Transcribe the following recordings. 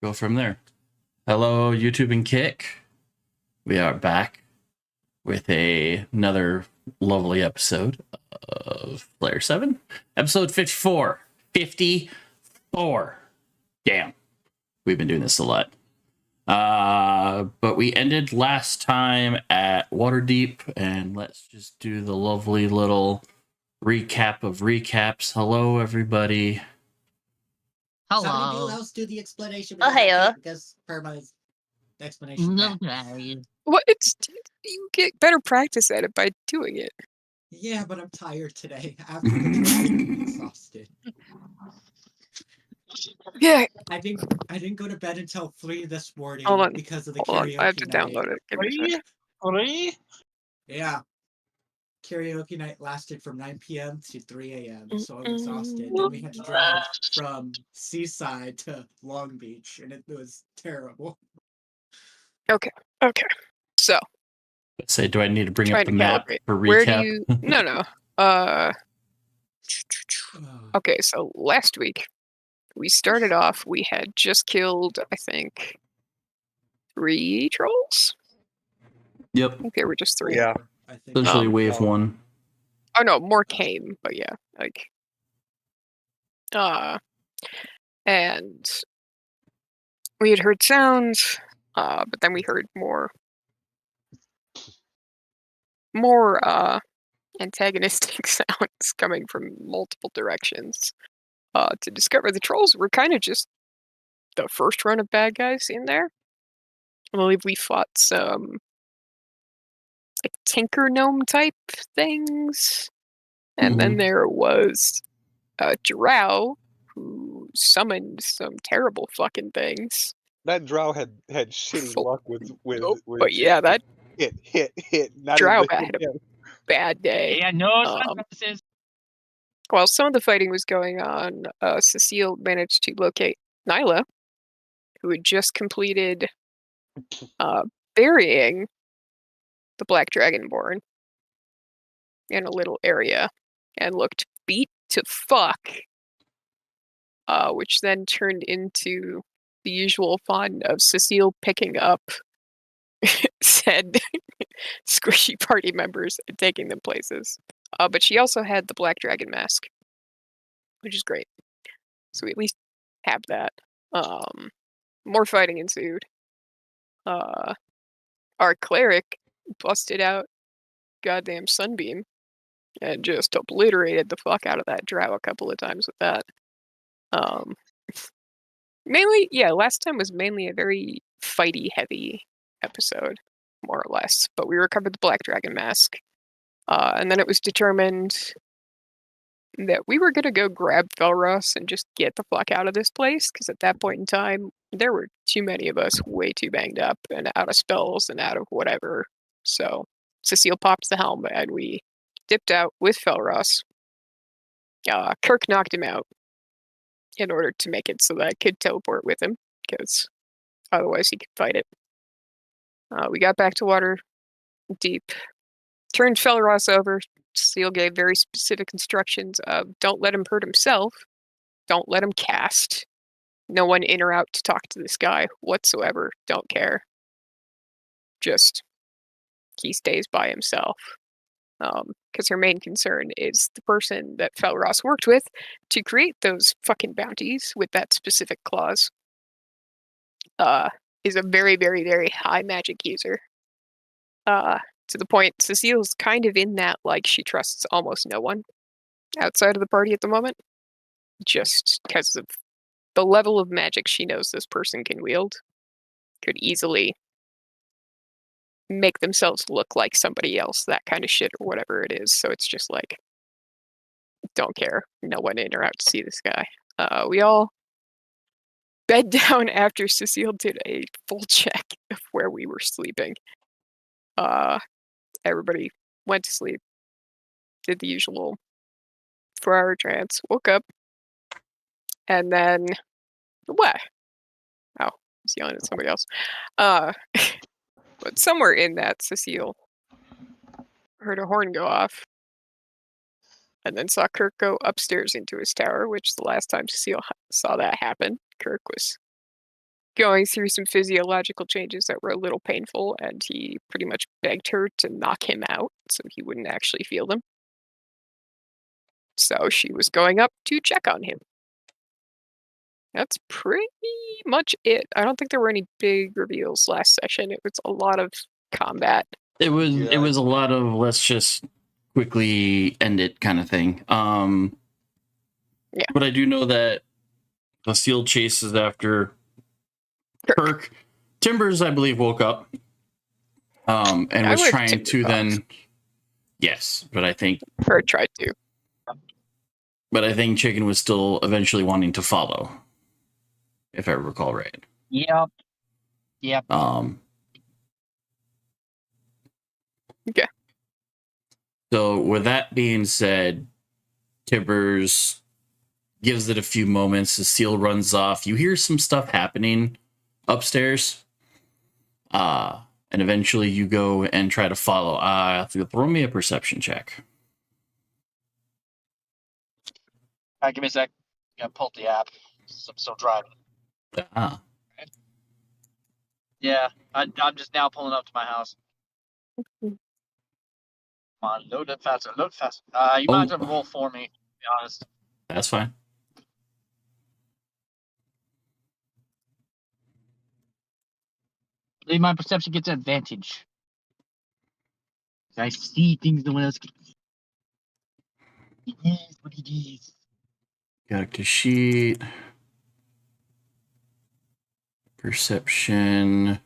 go from there. Hello, YouTube and Kick. We are back with another lovely episode of Player 7. Episode 54. 54. Damn. We've been doing this a lot. But we ended last time at Waterdeep, and let's just do the lovely little recap of recaps. Hello, everybody. Somebody else do the explanation because Perma's explanation. No, What? You get better practice at it by doing it. Yeah, but I'm tired today. After the drive, I'm exhausted. Yeah. I didn't go to bed until 3 this morning Hold on. because of the Hold on. karaoke I have to night. download it. Give me a sec. 3? Yeah. Karaoke night lasted from 9 p.m. to 3 a.m. So I'm exhausted. Then we had to drive from Seaside to Long Beach, and it was terrible. Okay. So, Say, do I need to bring trying up the to map calibrate. for recap? Where do you... No. Okay, so last week, we started off, we had just killed, I think, 3 trolls? Yep. I think there were just 3. Yeah. I think. Essentially wave 1. Oh no, more came, but yeah, like... And... we had heard sounds, but then we heard more antagonistic sounds coming from multiple directions. To discover the trolls were kind of just the first run of bad guys in there. I believe we fought some like tinker gnome type things, and then there was a drow who summoned some terrible fucking things. That drow had shitty luck with but yeah, that hit. Not drow even had a bad day. Yeah, no sunglasses. While some of the fighting was going on, Cecile managed to locate Nyla, who had just completed burying the Black Dragonborn in a little area and looked beat to fuck, which then turned into the usual fun of Cecile picking up said squishy party members and taking them places. But she also had the Black Dragon mask, which is great. So we at least have that. More fighting ensued. Our cleric busted out goddamn Sunbeam and just obliterated the fuck out of that drow a couple of times with that. Mainly, yeah, last time was mainly a very fighty heavy episode, more or less. But we recovered the Black Dragon mask. And then it was determined that we were going to go grab Felros and just get the fuck out of this place, because at that point in time, there were too many of us way too banged up and out of spells and out of whatever. So Cecile popped the helm and we dipped out with Felros. Kirk knocked him out in order to make it so that I could teleport with him, because otherwise he could fight it. We got back to Waterdeep, turned Felros over. Cecile gave very specific instructions of don't let him hurt himself, don't let him cast, no one in or out to talk to this guy whatsoever, don't care. Just, he stays by himself. Because her main concern is the person that Felros worked with to create those fucking bounties with that specific clause is a very, very, very high magic user. To the point, Cecile's kind of in that, like, she trusts almost no one outside of the party at the moment, just because of the level of magic she knows this person can wield. Could easily make themselves look like somebody else, that kind of shit, or whatever it is. So it's just like, don't care. No one in or out to see this guy. We all bed down after Cecile did a full check of where we were sleeping. Everybody went to sleep, did the usual 4-hour trance, woke up, and then what? Oh, I was yelling at somebody else. But somewhere in that, Cecile heard a horn go off, and then saw Kirk go upstairs into his tower, which the last time Cecile saw that happen, Kirk was going through some physiological changes that were a little painful, and he pretty much begged her to knock him out so he wouldn't actually feel them. So she was going up to check on him. That's pretty much it. I don't think there were any big reveals last session. It was a lot of combat. It was Yeah. a lot of let's just quickly end it kind of thing. Yeah. But I do know that Cecile chases after Kirk. Timbers, I believe, woke up. And I was would trying Timber to Fox. then yes, but I think Tried to. Chicken was still eventually wanting to follow, if I recall right. Yep. Yep. Okay. So with that being said, Timbers gives it a few moments. Cecile runs off. You hear some stuff happening upstairs. And eventually you go and try to follow. Throw me a perception check. All right, give me a sec. Gotta pull up the app. I'm still driving. Ah. Yeah, I'm just now pulling up to my house. Come on, load it faster. Load faster. You might have to roll for me, to be honest. That's fine. I believe my perception gets an advantage. I see things no one else can. It is what it is. Character sheet. Perception.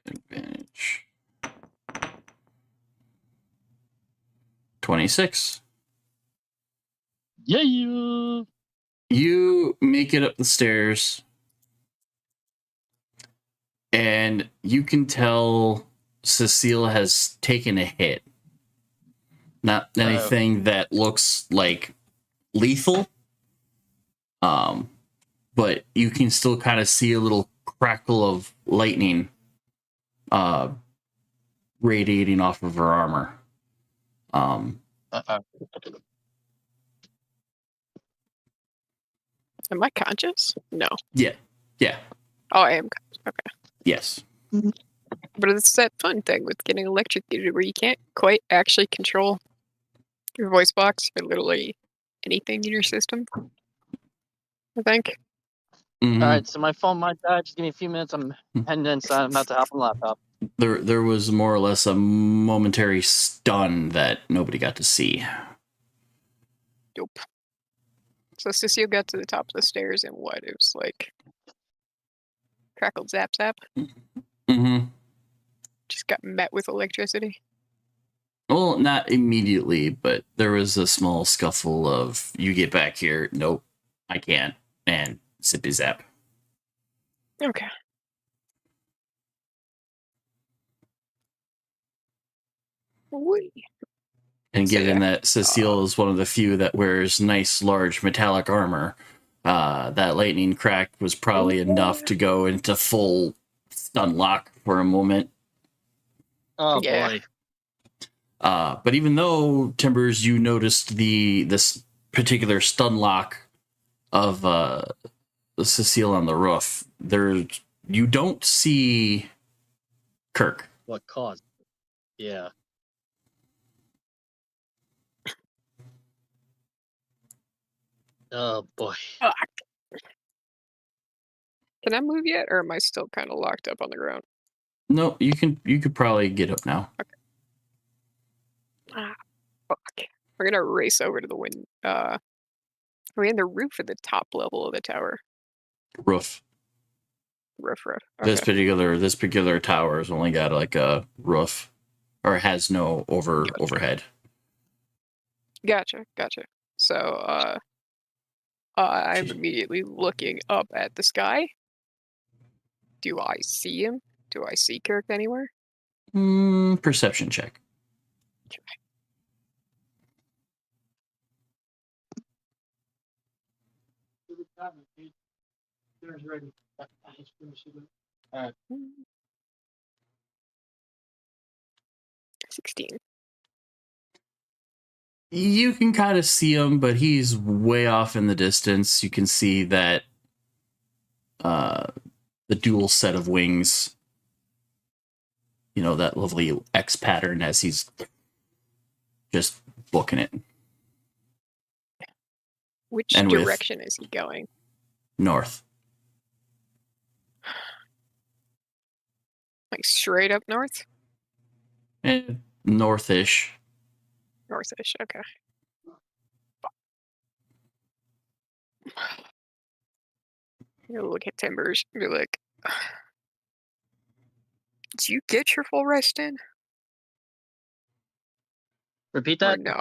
Advantage. 26. Yeah. You make it up the stairs, and you can tell Cecile has taken a hit. Not anything that looks like lethal, but you can still kind of see a little crackle of lightning radiating off of her armor. Am I conscious? No. Yeah. Oh, I am. Okay. Yes. But it's that fun thing with getting electrocuted where you can't quite actually control your voice box or literally anything in your system. I think. Mhm. All right, so my phone might die. Just give me a few minutes. I'm heading inside. I'm about to hop on the laptop. There was more or less a momentary stun that nobody got to see. Nope. So Cecile got to the top of the stairs and what? It was like crackled zap zap. Mm-hmm. Just got met with electricity. Well, not immediately, but there was a small scuffle of, you get back here, nope, I can't, and zippy zap. Okay. Whee. And So, given yeah. that Cecile is one of the few that wears nice, large metallic armor, that lightning crack was probably enough to go into full stun lock for a moment. Oh Yeah. boy. But even though, Timbers, you noticed this particular stun lock of Cecile on the roof, you don't see Kirk. What caused? Yeah. Oh boy. Fuck. Can I move yet, or am I still kind of locked up on the ground? No, you could probably get up now. Ah, fuck. We're gonna race over to the wind. Are we in the roof or the top level of the tower? Roof. Roof. Okay. This particular tower has only got like a roof, or has no overhead. Gotcha. So, I'm immediately looking up at the sky. Do I see him? Do I see Kirk anywhere? Perception check. Alright. 16. You can kind of see him, but he's way off in the distance. You can see that the dual set of wings, you know, that lovely X pattern as he's just booking it Which And with- direction is he going? north. Like straight up north? Northish. Northish, okay. You look at Timbers and be like, did you get your full rest in? Repeat Or that? no?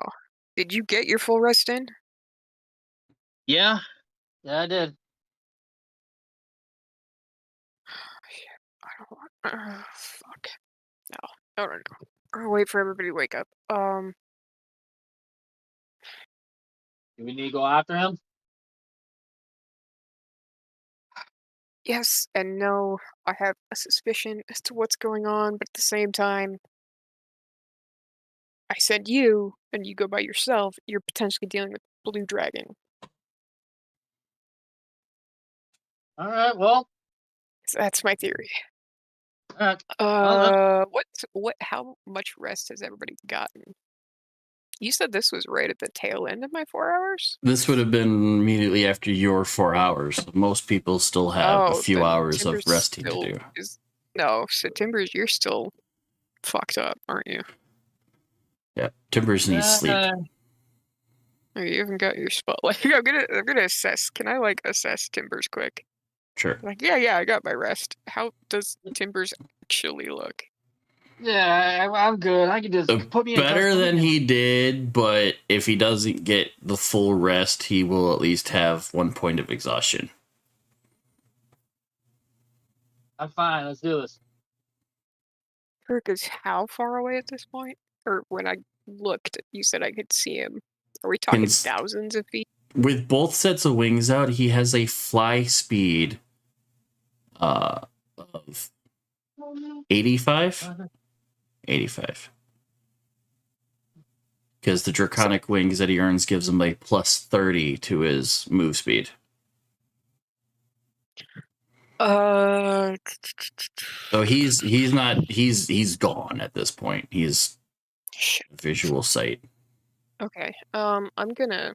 Did you get your full rest in? Yeah. Yeah, I did. I don't want. Fuck. No. No. I'll wait for everybody to wake up. Do we need to go after him? Yes and no. I have a suspicion as to what's going on, but at the same time, I said you, and you go by yourself. You're potentially dealing with Blue Dragon. All right. Well. So that's my theory. All right. How much rest has everybody gotten? You said this was right at the tail end of my 4 hours? This would have been immediately after your 4 hours. Most people still have a few then hours of Timbers resting to still do. No, so Timbers, you're still fucked up, aren't you? Yeah, Timbers needs sleep. Oh, you haven't got your spot. Like I'm gonna assess. Can I like assess Timbers quick? Sure. Like yeah, I got my rest. How does Timbers actually look? Yeah, I'm good. I can just put me in Better custody than and- he did, but if he doesn't get the full rest, he will at least have 1 point of exhaustion. I'm fine. Let's do this. Kirk is how far away at this point? Or when I looked, you said I could see him. Are we talking Can s- thousands of feet? With both sets of wings out, he has a fly speed of 85? 85. Because the draconic wings that he earns gives him a plus 30 to his move speed. So he's gone at this point. He's Shit. visual sight. Okay. I'm gonna.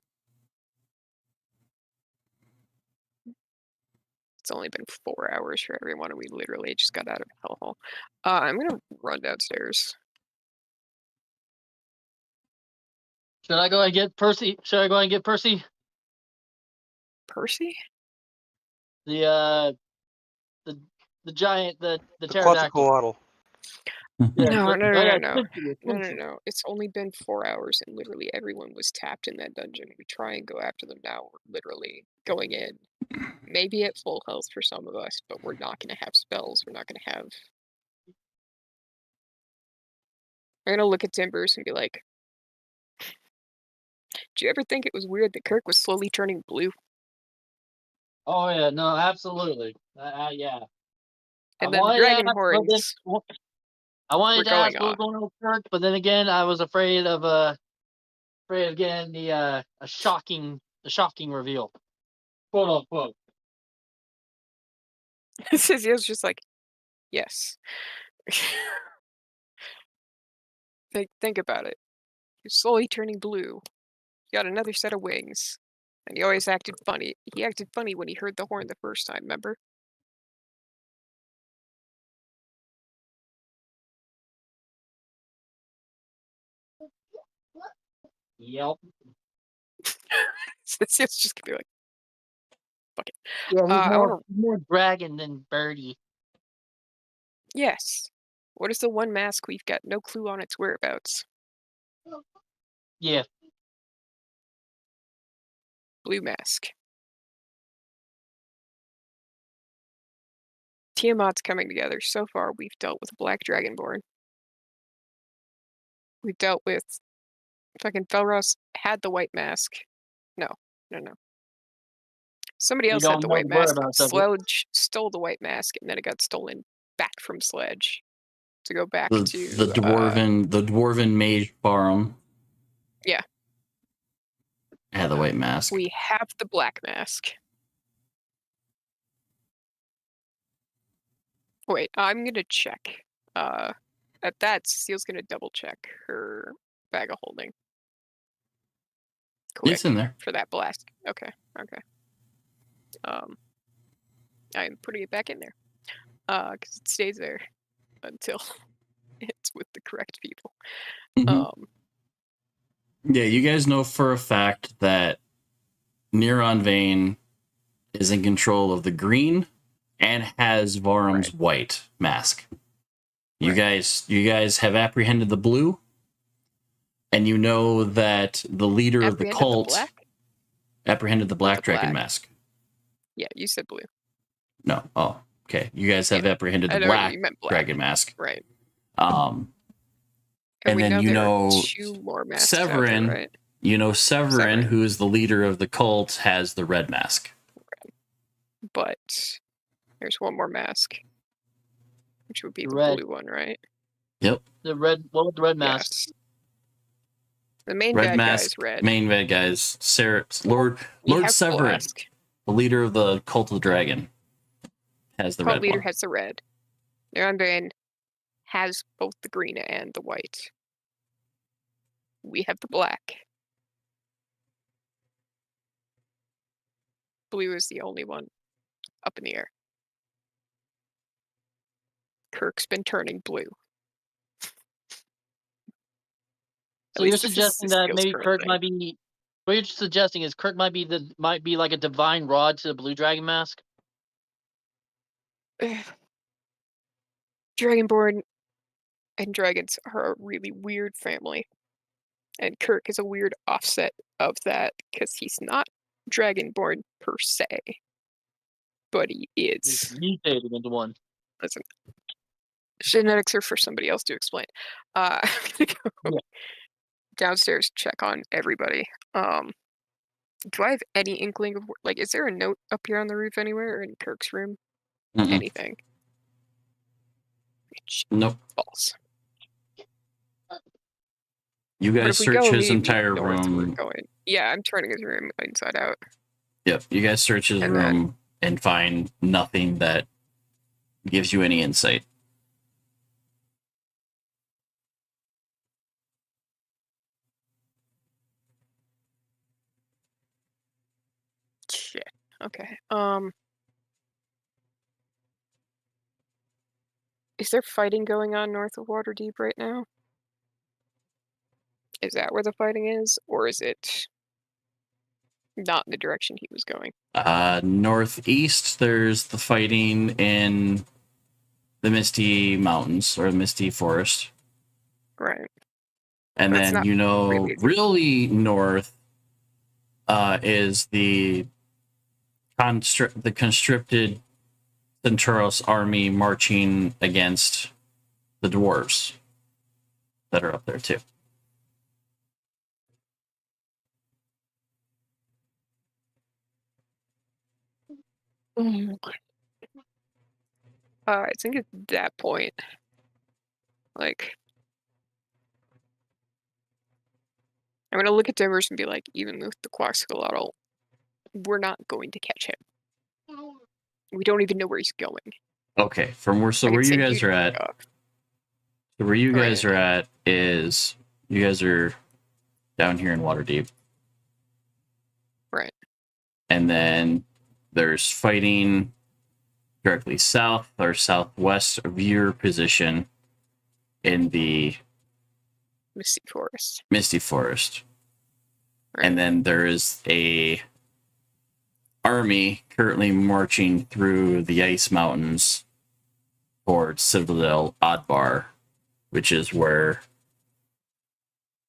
It's only been 4 hours for everyone, and we literally just got out of hellhole. I'm gonna run downstairs. Should I go and get Percy? Should I go and get Percy? Percy? The giant, the The pterodactyl. Quetzalcoatl. Yeah, No, but- no, oh, no, yeah, no. Quincy, No. Quincy. It's only been 4 hours, and literally everyone was tapped in that dungeon. We try and go after them now. We're literally going in, maybe at full health for some of us, but we're not going to have spells. We're not going to have. I'm going to look at Timbers and be like, "Do you ever think it was weird that Kirk was slowly turning blue?" Oh yeah, no, absolutely. Yeah. And I then the wanted to dragon ask, but horns. I wanted We're to ask going what was going on with Kirk, but then again, I was afraid of getting the a shocking reveal, quote unquote. He was just like, yes. Think about it. You're slowly turning blue. You got another set of wings. And he always acted funny. He acted funny when he heard the horn the first time, remember? Yep. It's just gonna be like, fuck it. Yeah, he's I wanna- more dragon than birdie. Yes. What is the one mask we've got no clue on its whereabouts? Yeah. Blue mask. Tiamat's coming together. So far, we've dealt with Black Dragonborn. We've dealt with fucking Felros had the white mask. No. Somebody You else had don't the know white the mask. whereabouts of it. Sledge stole the white mask, and then it got stolen back from Sledge to go back The to dwarven mage farm. had the white mask. We have the black mask. Wait, I'm gonna check. At that, Cecile's gonna double check her bag of holding. Quick It's in there. for that blast. Okay. I'm putting it back in there. Because it stays there until it's with the correct people. Mhm. Yeah, you guys know for a fact that Neuron Vein is in control of the green and has Varum's white mask. You guys have apprehended the blue, and you know that the leader of the cult apprehended the black dragon mask. Yeah, you said blue. No. Oh, okay. You guys have apprehended the black dragon mask. Right. And then you know two more masks Severin. there, right? You know Severin, who is the leader of the cult, has the red mask. But there's one more mask, which would be the red. blue one, right? Yep. The red. What with the red mask? Yes. The main Red bad mask. guy is red. Main bad guys. Lord Severin, Blast. the leader of the cult of the dragon, has the Cult red leader one. has the red. Neuron Vein has both the green and the white. We have the black. Blue is the only one up in the air. Kirk's been turning blue. So you're suggesting that maybe Kirk thing. might be. What you're suggesting is Kirk might be like a divine rod to the blue dragon mask. Dragonborn and dragons are a really weird family. And Kirk is a weird offset of that because he's not dragonborn per se. But he is. He's mutated into one. Listen, genetics are for somebody else to explain. I'm gonna go downstairs, check on everybody. Do I have any inkling of is there a note up here on the roof anywhere or in Kirk's room? Anything? Nope. False. You guys search his entire room. Yeah, I'm turning his room inside out. Yep. You guys search his room and find nothing that gives you any insight. Shit. Okay. Is there fighting going on north of Waterdeep right now? Is that where the fighting is, or is it not in the direction he was going? Northeast, there's the fighting in the Misty Mountains or Misty Forest. Right. And then really north is the constricted Centauros army marching against the dwarves that are up there too. I think at that point, I'm gonna look at Demers and be like, even with the Quaxcalotl, we're not going to catch him. We don't even know where he's going. Okay, where you guys are at. So where you guys are at is you guys are down here in Waterdeep. Right. And then there's fighting directly south or southwest of your position in the Misty Forest. Right. And then there is a army currently marching through the Ice Mountains towards Citadel Adbar, which is where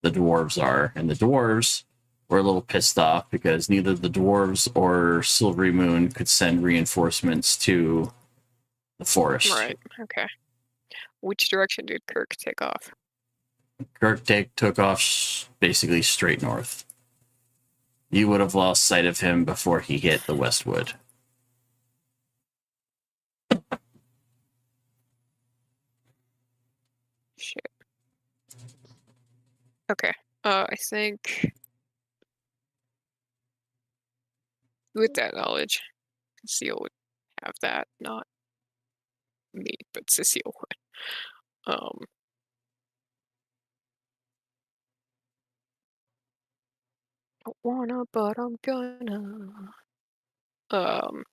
the dwarves are. And the dwarves were a little pissed off because neither the dwarves or Silvery Moon could send reinforcements to the forest. Right, okay. Which direction did Kirk take off? Kirk took off basically straight north. You would have lost sight of him before he hit the Westwood. Shit. Okay. I think with that knowledge, Cecile would have that, not me, but Cecile would. Don't wanna, but I'm gonna. I'm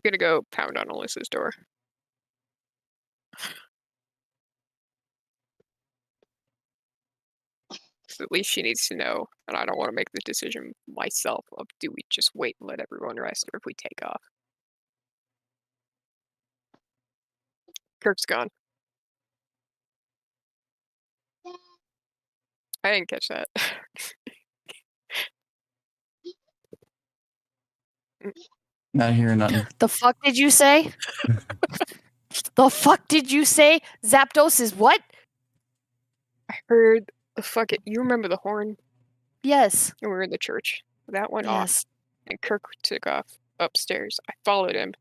gonna go pound on Alyssa's door. 'Cause at least she needs to know, and I don't want to make the decision myself of do we just wait and let everyone rest, or if we take off. Kirk's gone. I didn't catch that. Not hearing nothing. The fuck did you say? The fuck did you say? Zapdos is what? I heard fuck it. You remember the horn Yes. when we were in the church? That went off, Yes. and Kirk took off upstairs. I followed him,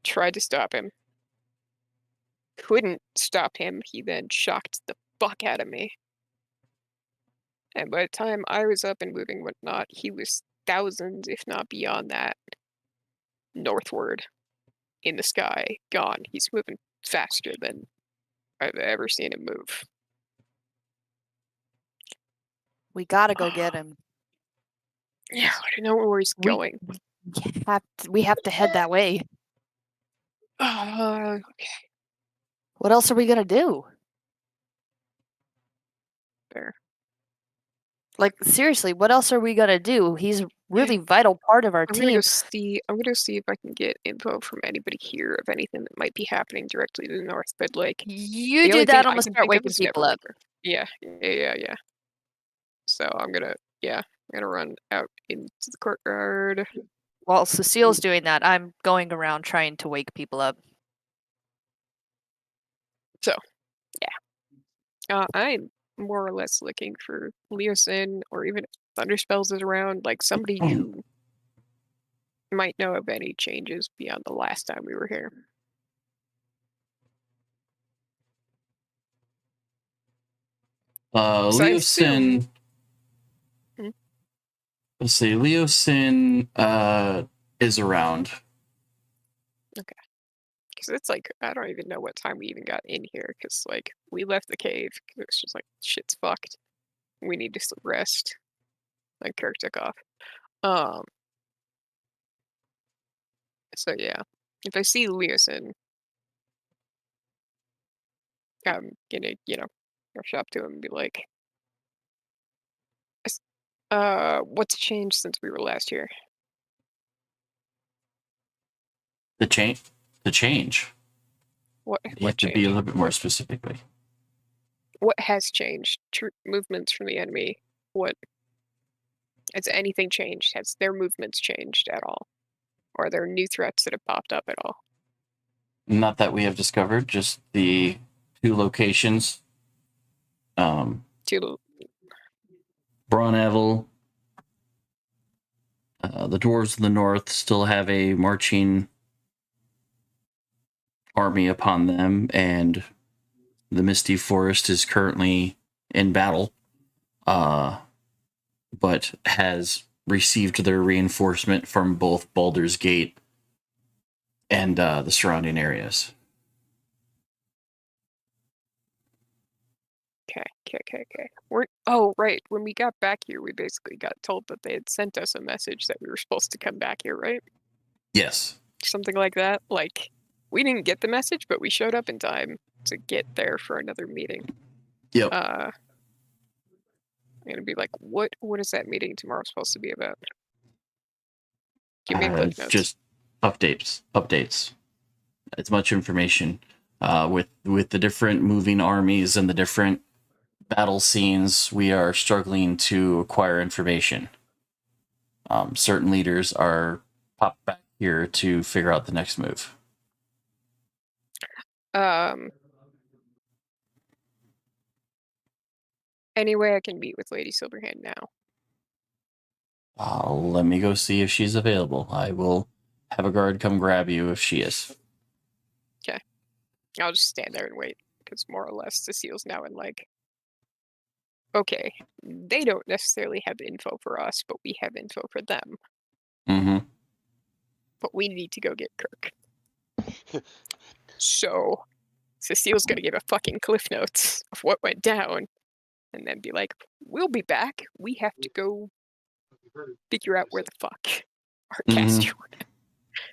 tried to stop him. Couldn't stop him. He then shocked the fuck out of me. And by the time I was up and moving whatnot, he was thousands, if not beyond that, northward in the sky, gone. He's moving faster than I've ever seen him move. We gotta go get him. Yeah, I don't know where he's going. We have to head that way. Okay. What else are we gonna do? Fair. Like, seriously, what else are we gonna do? He's a really vital part of our I'm gonna team. go see. I'm gonna see if I can get info from anybody here of anything that might be happening directly to the north. But like, You the do only that, thing I'm I gonna can start think of waking is people up. Neverwinter. Yeah. So I'm gonna run out into the courtyard. While Cecile's doing that, I'm going around trying to wake people up. I'm more or less looking for Leosin, or even if Thunderspells is around, like somebody who might know of any changes beyond the last time we were here. So I assume- Leosin. Let's see. Leosin is around. Because it's like, I don't even know what time we even got in here, because like we left the cave because it's just like shit's fucked. We need to rest. Like Kirk took off. So yeah, if I see Leosin, I'm gonna rush up to him and be like, what's changed since we were last here? The change. What You have to be a changed? little bit more specifically. What has changed? Movements from the enemy. What has anything changed? Has their movements changed at all? Or are there new threats that have popped up at all? Not that we have discovered, just the two locations. To Brauneville, the dwarves of the north still have a marching army upon them, and the Misty Forest is currently in battle, but has received their reinforcement from both Baldur's Gate and the surrounding areas. Okay. Oh, right. When we got back here, we basically got told that they had sent us a message that we were supposed to come back here, right? Yes. Something like that. Like, we didn't get the message, but we showed up in time to get there for another meeting. Yep. I'm gonna be like, what is that meeting tomorrow supposed to be about? Give me a clip notes. Just updates. As much information with the different moving armies and the different battle scenes. We are struggling to acquire information. Certain leaders are popped back here to figure out the next move. Any way I can meet with Lady Silverhand now? Let me go see if she's available. I will have a guard come grab you if she is. I'll just stand there and wait, because more or less Cecile's now in like okay, they don't necessarily have info for us, but we have info for them. Mm-hmm. But we need to go get Kirk. So Cecile's gonna give a fucking cliff notes of what went down, and then be like, "We'll be back. We have to go figure out where the fuck our caster went.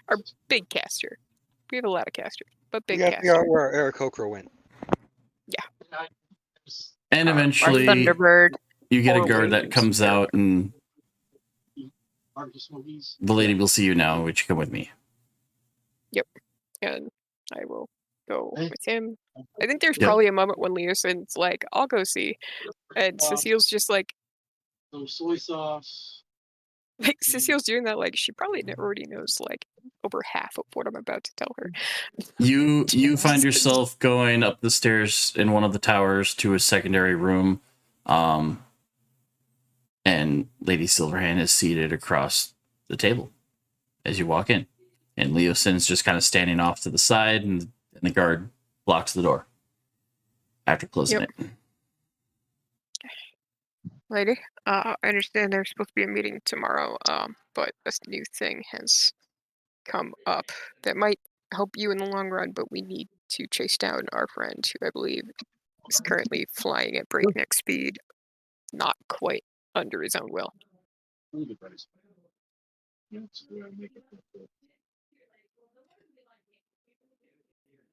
Our big caster. We have a lot of casters, but We big gotta figure out caster. where Eric Okra went. And Our Our eventually, Thunderbird. you get a or guard that Williams comes or- out, and the lady will see you now. Would you come with me? And I will go with him. I think there's Yep. probably a moment when Leoson's like, "I'll go see," and Cecile's just like, Some soy sauce. Cecile's doing that like she probably already knows like over half of what I'm about to tell her. You find yourself going up the stairs in one of the towers to a secondary room, and Lady Silverhand is seated across the table as you walk in, and Leoson's just kind of standing off to the side, and the guard blocks the door after closing Yep. it. Lady, I understand there's supposed to be a meeting tomorrow, but this new thing has come up that might help you in the long run, but we need to chase down our friend who I believe is currently flying at breakneck speed, not quite under his own will.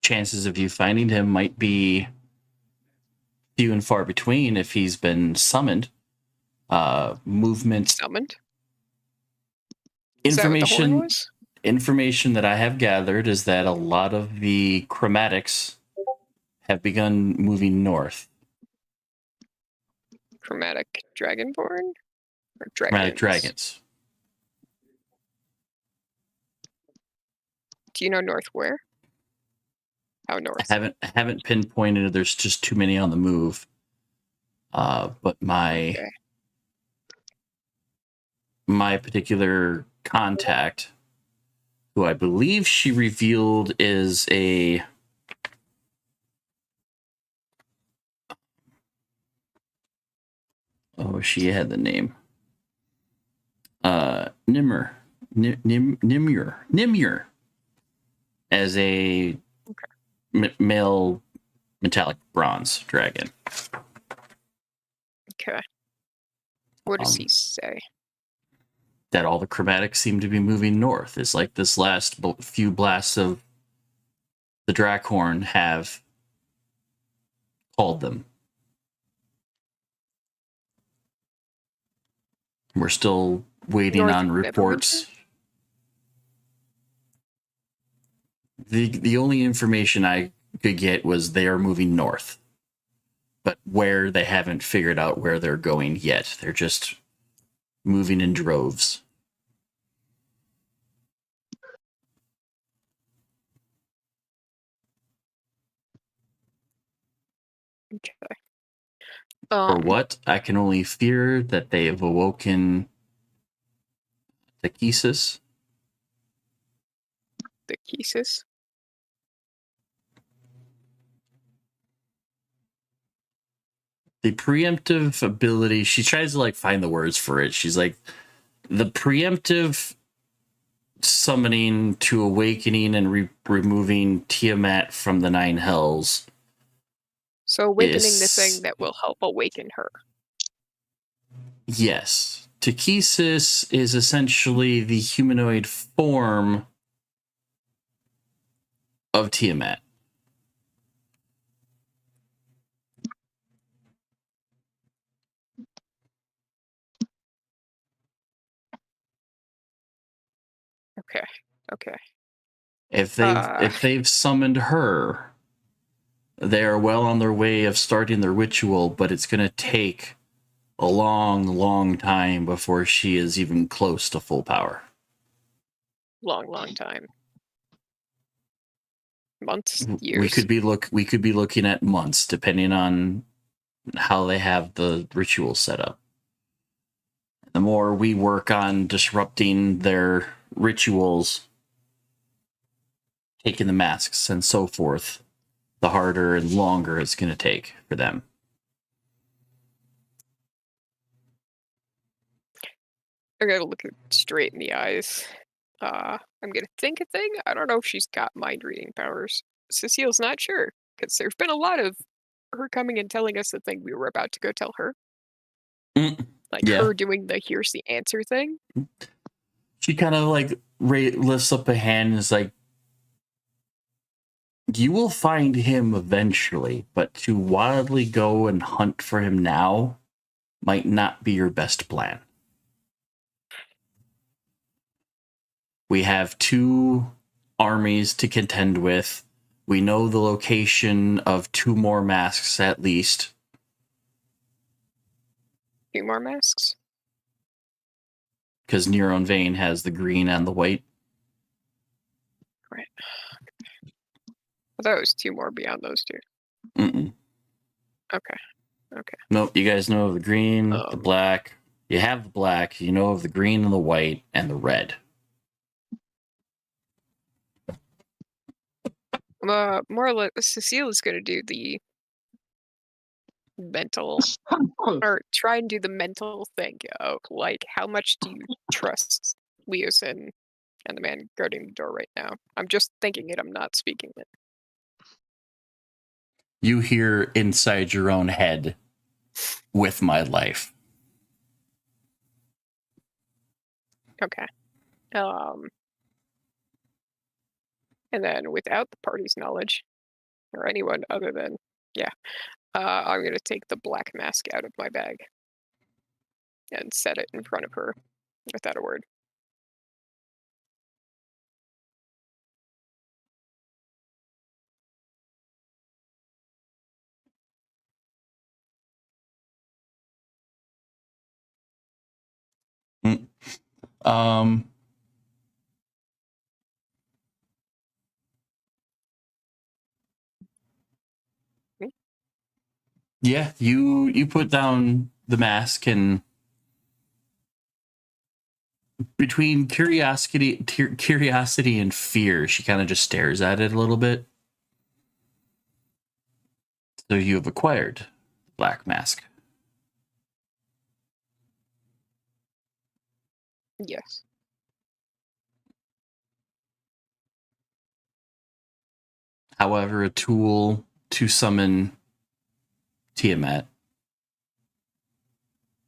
Chances of you finding him might be few and far between if he's been summoned. Movement Summoned? Is that what the horn information was? information that I have gathered is that a lot of the chromatics have begun moving north. Chromatic Dragonborn? Or dragons? Chromatic dragons. Do you know north where? How north? I haven't pinpointed. There's just too many on the move. But my Okay. my particular contact, who I believe she revealed is a she had the name. Nimur. Nimur. As a male metallic bronze dragon. Okay. What does Um, he say? That all the chromatics seem to be moving north. It's like this last few blasts of the Drakhorn have called them. We're still waiting North on never reports. The only information I could get was they are moving north. But where, they haven't figured out where they're going yet. They're just moving in droves. Okay. For what? I can only fear that they have awoken Takesis. The Kesis? The preemptive ability, she tries to like find the words for it. She's like, the preemptive summoning to awakening and removing Tiamat from the Nine Hells. So awakening the Yes. thing that will help awaken her. Yes. Takesis is essentially the humanoid form of Tiamat. Okay. Okay. If they've summoned her, they are well on their way of starting the ritual, but it's going to take a long, long time before she is even close to full power. Long time. Months, years. We could be looking at months, depending on how they have the ritual set up. The more we work on disrupting their rituals, taking the masks and so forth, the harder and longer it's going to take for them. I'm gonna look her straight in the eyes. I'm gonna think a thing. I don't know if she's got mind reading powers. Cecile's not sure because there's been a lot of her coming and telling us the thing we were about to go tell her. Like Yeah. her doing the here's the answer thing. She kind of like lifts up a hand and is like, you will find him eventually, but to wildly go and hunt for him now might not be your best plan. We have 2 armies to contend with. We know the location of 2 more masks at least. 2 more masks. Because Nero and Vane has the green and the white. Right. I thought it was 2 more beyond those 2. Mm-mm. Okay. Nope, you guys know of the green, the black. You have the black, you know of the green and the white and the red. More or less, Cecile is going to do the mental, or try and do the mental thing of, like, how much do you trust Leosin and the man guarding the door right now? I'm just thinking it, I'm not speaking it. You hear inside your own head, with my life. Okay. And then without the party's knowledge, or anyone other than, I'm going to take the black mask out of my bag and set it in front of her without a word. Um, yeah, you put down the mask, and between curiosity and fear, she kind of just stares at it a little bit. So you have acquired the black mask. Yes. However, a tool to summon Tiamat.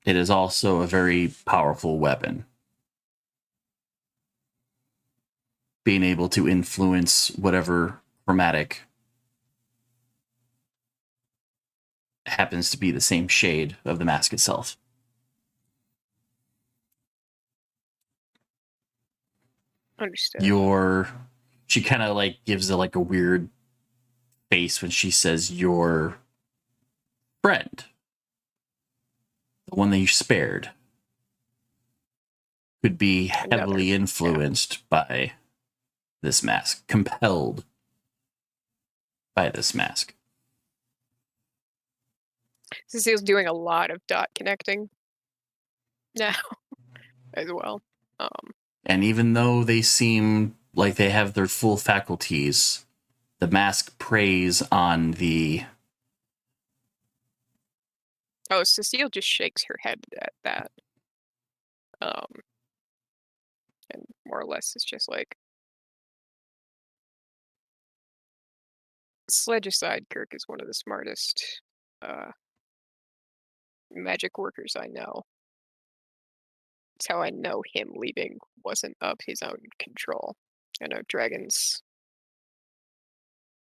It is also a very powerful weapon. Being able to influence whatever chromatic happens to be the same shade of the mask itself. Understood. She kind of like gives it like a weird face when she says your friend, the one that you spared, could be heavily influenced by this mask, compelled by this mask. Cecile's doing a lot of dot connecting now as well. And even though they seem like they have their full faculties, the mask preys on the... Oh, Cecile just shakes her head at that. And more or less it's just like, sledge aside, Kirk is one of the smartest magic workers I know. It's how I know him leaving wasn't of his own control. I know Dragon's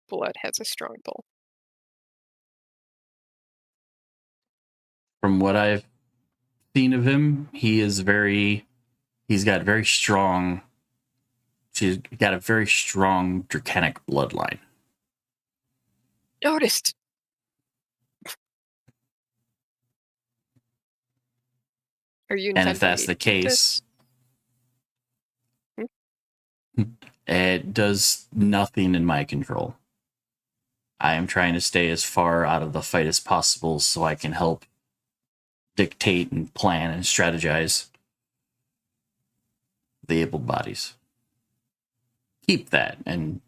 blood has a strong pull. From what I've seen of him, he's got a very strong draconic bloodline. Noticed. Are you? And if that's the case, it does nothing in my control. I am trying to stay as far out of the fight as possible so I can help dictate and plan and strategize the able bodies. Keep that, and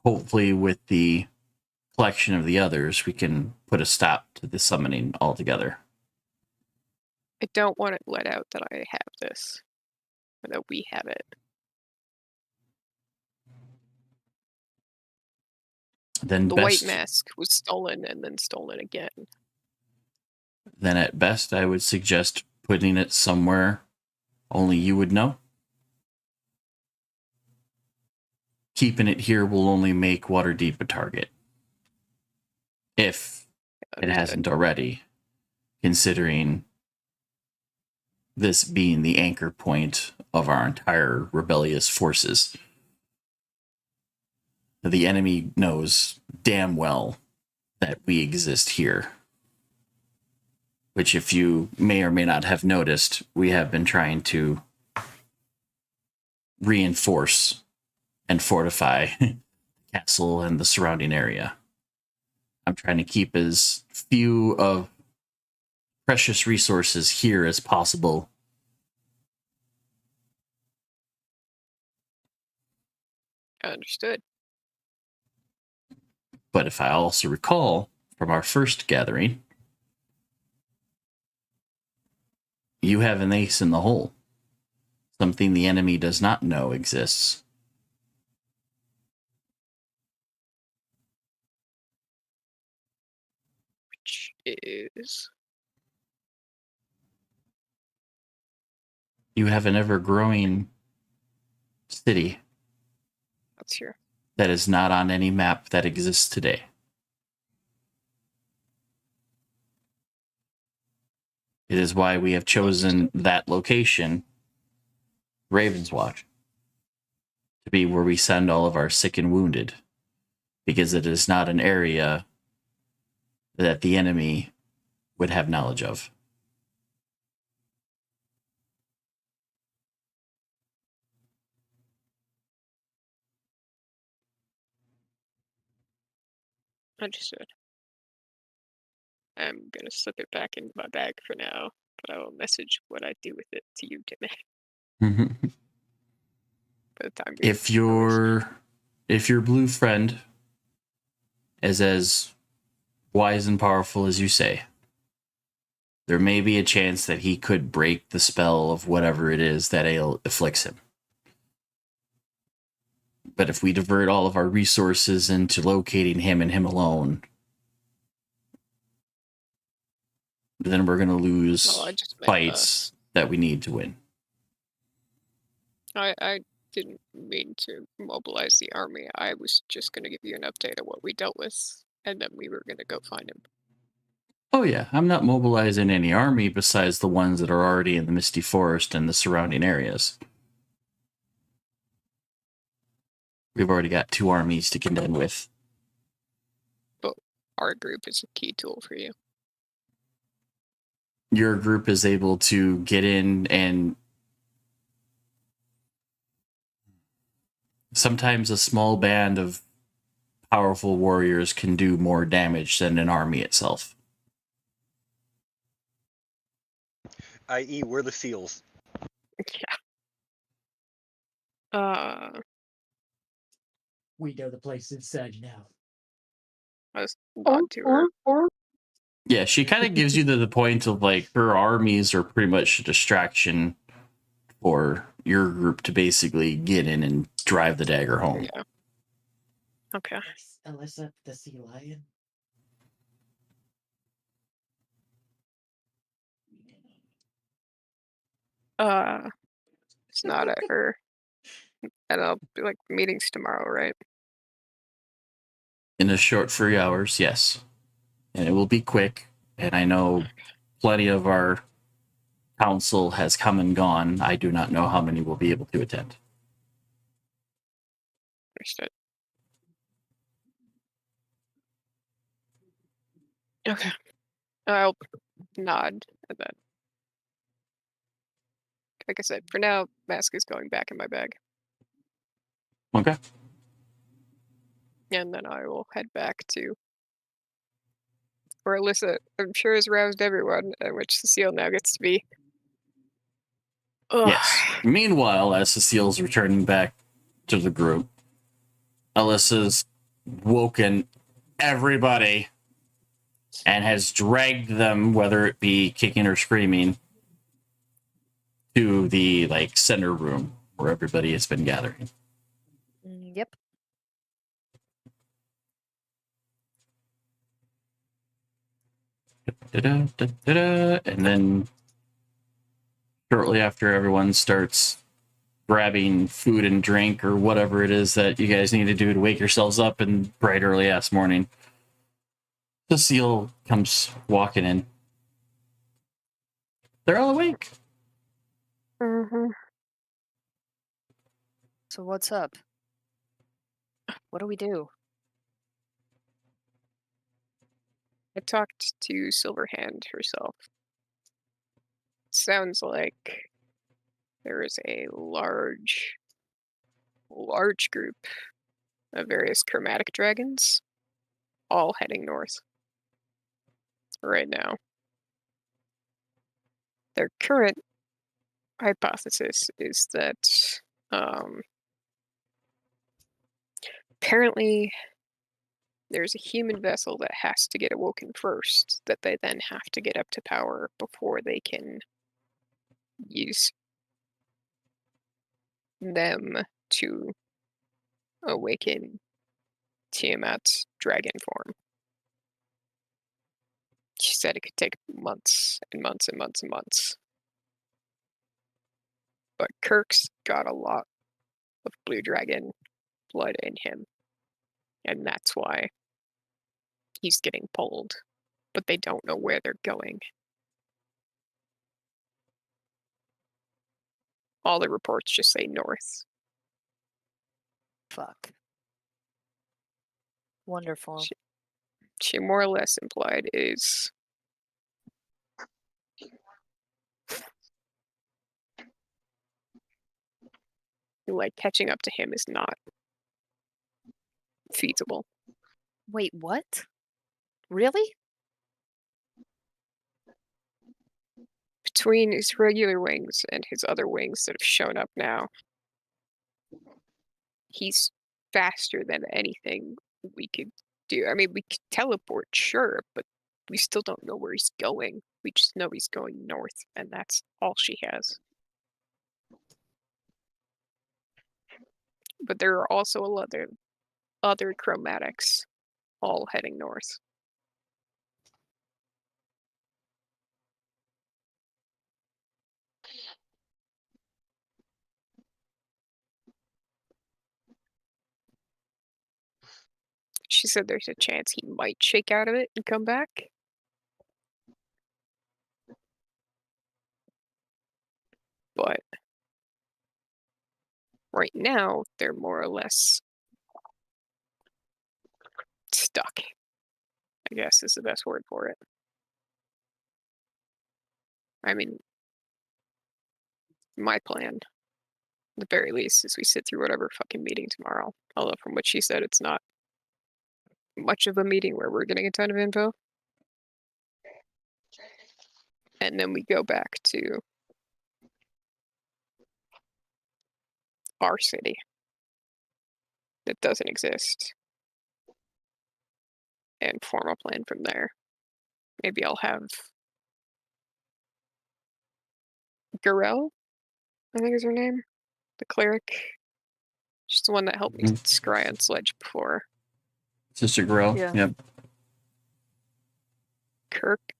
hopefully with the collection of the others, we can put a stop to the summoning altogether. I don't want it let out that I have this, or that we have it. Then The best, white mask was stolen and then stolen again. then at best, I would suggest putting it somewhere only you would know. Keeping it here will only make Waterdeep a target. If it Understood. hasn't already, considering this being the anchor point of our entire rebellious forces. The enemy knows damn well that we exist here. Which, if you may or may not have noticed, we have been trying to reinforce and fortify the castle and the surrounding area. I'm trying to keep as few of precious resources here as possible. Understood. But if I also recall from our first gathering, you have an ace in the hole. Something the enemy does not know exists. Which is You have an ever-growing city that's here. that is not on any map that exists today. It is why we have chosen that location, Ravenswatch, to be where we send all of our sick and wounded, because it is not an area that the enemy would have knowledge of. Understood. I'm gonna slip it back into my bag for now, but I will message what I do with it to you, Timmy. By the time we if your blue friend is as wise and powerful as you say, there may be a chance that he could break the spell of whatever it is that afflicts him. But if we divert all of our resources into locating him and him alone, then we're going to lose Well, I just meant, fights that we need to win. I didn't mean to mobilize the army. I was just gonna give you an update of what we dealt with, and then we were gonna go find him. Oh yeah, I'm not mobilizing any army besides the ones that are already in the Misty Forest and the surrounding areas. We've already got 2 armies to contend with. Our group is a key tool for you. Your group is able to get in, and sometimes a small band of powerful warriors can do more damage than an army itself. I.e., we're the seals. Yeah. We know the place inside now. I was nod to her. Yeah, she kind of gives you the point of like her armies are pretty much a distraction for your group to basically get in and drive the dagger home. Yeah. Okay. Yes, Alyssa, the sea lion. It's not at her. And I'll be like meetings tomorrow, right? In a short 3 hours, yes. And it will be quick. And I know plenty of our council has come and gone. I do not know how many will be able to attend. Understood. Okay. I'll nod at that. Like I said, for now, mask is going back in my bag. Okay. And then I will head back to where Alyssa, I'm sure, has roused everyone, at which Cecile now gets to be. Ugh. Yes. Meanwhile, as Cecile's returning back to the group, Alyssa's woken everybody and has dragged them, whether it be kicking or screaming, to the like center room where everybody has been gathering. Yep. And then shortly after, everyone starts grabbing food and drink or whatever it is that you guys need to do to wake yourselves up in bright early ass morning. Cecile comes walking in. They're all awake. Mm-hmm. So what's up? What do we do? I talked to Silverhand herself. Sounds like there is a large group of various chromatic dragons all heading north right now. Their current hypothesis is that apparently there's a human vessel that has to get awoken first, that they then have to get up to power before they can use them to awaken Tiamat's dragon form. She said it could take months and months and months and months. But Kirk's got a lot of blue dragon blood in him. And that's why he's getting pulled. But they don't know where they're going. All the reports just say north. Fuck. Wonderful. She more or less implied is like catching up to him is not feasible. Wait, what? Really? Between his regular wings and his other wings that have shown up now, he's faster than anything we could do. I mean, we could teleport, sure, but we still don't know where he's going. We just know he's going north, and that's all she has. But there are also a lot of other chromatics all heading north. She said there's a chance he might shake out of it and come back. But right now, they're more or less stuck, I guess is the best word for it. I mean, my plan, at the very least, is we sit through whatever fucking meeting tomorrow. Although from what she said, it's not much of a meeting where we're getting a ton of info. And then we go back to our city that doesn't exist and form a plan from there. Maybe I'll have Garel, I think is her name, the cleric. She's the one that helped me scry on Sledge before. Sister Grill. Yeah. Yep. Kirk,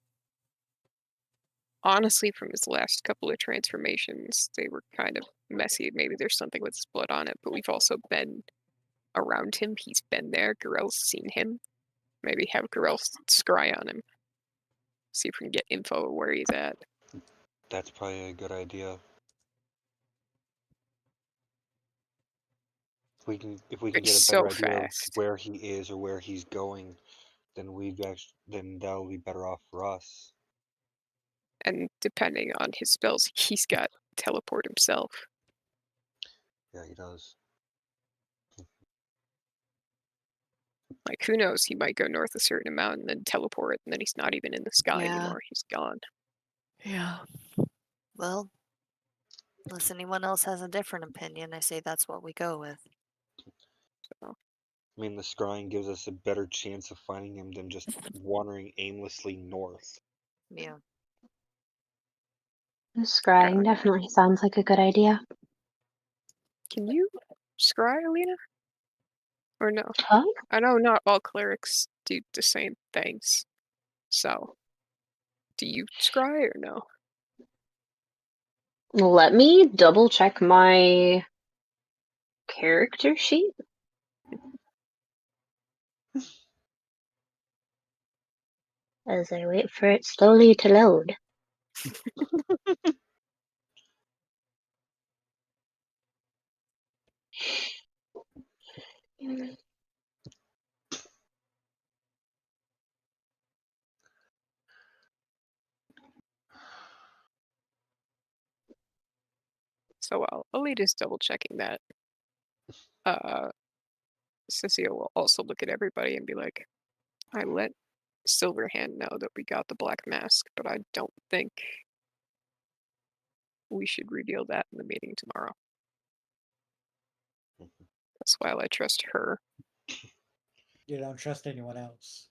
honestly, from his last couple of transformations, they were kind of messy. Maybe there's something with his blood on it, but we've also been around him. He's been there. Garel's seen him. Maybe have Garel scry on him. See if we can get info of where he's at. That's probably a good idea. If we can It's get a better so idea fast. of where he is or where he's going, then then that'll be better off for us. And depending on his spells, he's got teleport himself. Yeah, he does. Like, who knows? He might go north a certain amount and then teleport, and then he's not even in the sky Yeah. anymore. He's gone. Yeah. Well, unless anyone else has a different opinion, I say that's what we go with. So, I mean, the scrying gives us a better chance of finding him than just wandering aimlessly north. Yeah. Scrying definitely sounds like a good idea. Can you scry, Alina? Or no? Huh? I know not all clerics do the same things. So, do you scry or no? Let me double check my character sheet. As I wait for it slowly to load. So while Alita's double checking that, Cecile will also look at everybody and be like, I let Silverhand know that we got the black mask, but I don't think we should reveal that in the meeting tomorrow. That's why I trust her. You don't trust anyone else.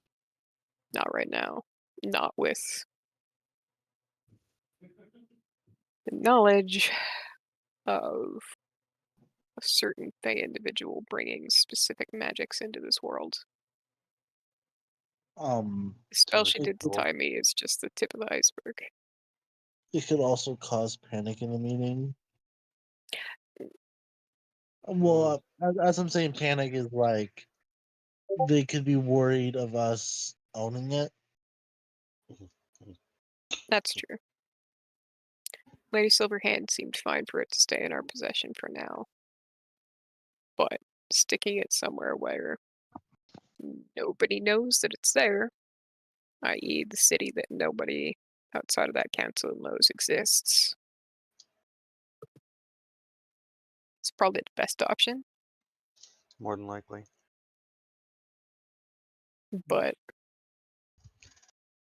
Not right now. Not with the knowledge of a certain Fey individual bringing specific magics into this world. Um, The spell she It did to will. tie me is just the tip of the iceberg. it could also cause panic in the meeting. Well, as I'm saying, panic is like they could be worried of us owning it. That's true. Lady Silverhand seemed fine for it to stay in our possession for now. But sticking it somewhere where nobody knows that it's there, i.e. the city that nobody outside of that council knows exists, it's probably the best option. More than likely. But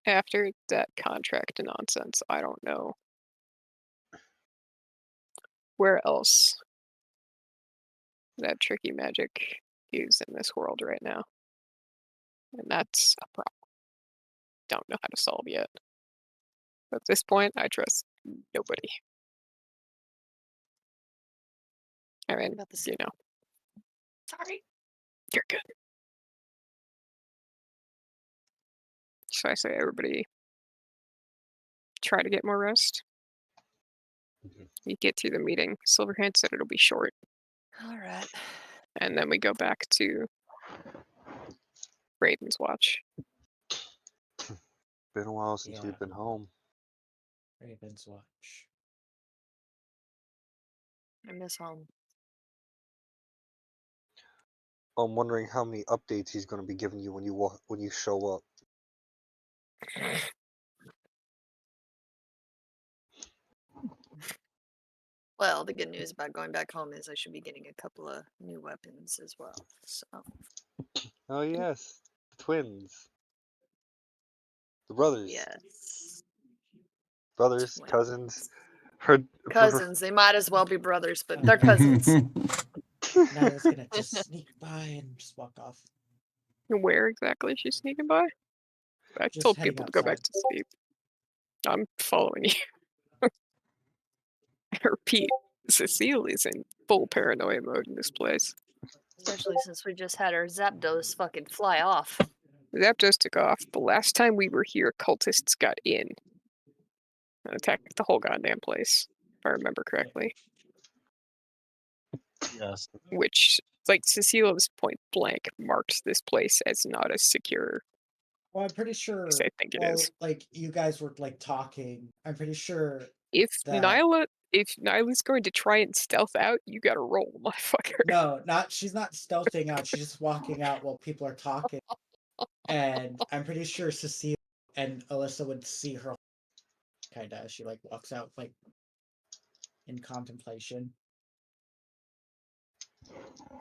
after that contract nonsense, I don't know where else that tricky magic is in this world right now. And that's a problem. Don't know how to solve yet. At this point, I trust nobody. I mean, About this. you know, Sorry. you're good. So I say everybody try to get more rest. Mhm. You get through the meeting. Silverhand said it'll be short. All right. And then we go back to Raiden's Watch. Been a while since Yeah. we've been home. Raven's Watch. I miss home. I'm wondering how many updates he's going to be giving you when you show up. Well, the good news about going back home is I should be getting a couple of new weapons as well. So Oh yes, the twins, the brothers, yes, brothers, twins. cousins. Heard Cousins. They might as well be brothers, but they're cousins. Nyla's gonna just sneak by and just walk off. Where exactly is she sneaking by? I Just told heading people to go back outside. to sleep. I'm following you. I repeat, Cecile is in full paranoia mode in this place. Especially since we just had our Zapdos fucking fly off. Zapdos took off. The last time we were here, cultists got in and attacked the whole goddamn place, if I remember correctly. Yes. Which, like, Cecile was point blank marked this place as not as secure Well, I'm pretty sure. as I think it is. Like you guys were like talking. I'm pretty sure. If that- Nyla's going to try and stealth out, you gotta roll, motherfucker. No, she's not stealthing out. She's just walking out while people are talking. And I'm pretty sure Cecile and Alyssa would see her kind of as she like walks out like in contemplation.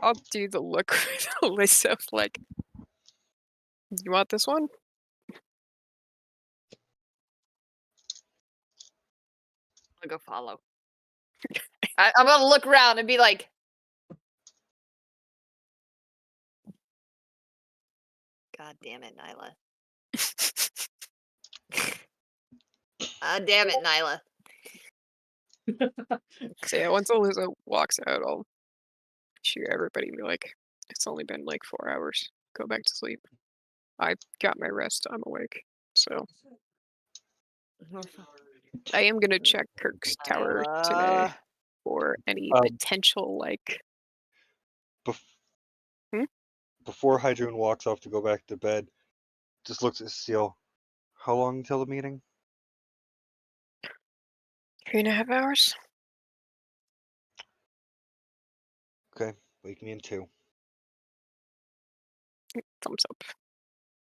I'll do the look with Alyssa, like, you want this one? I'll go follow. I'm gonna look around and be like, God damn it, Nyla. God damn it, Nyla. So yeah, once Alyssa walks out, I'll shoot everybody and be like, it's only been like 4 hours. Go back to sleep. I got my rest. I'm awake. So I am gonna check Kirk's tower today Nyla. for any Um, potential like. Bef- Hmm? Before Hydroon walks off to go back to bed, just looks at Seal. How long until the meeting? 3.5 hours. Okay, wake me in 2. Thumbs up.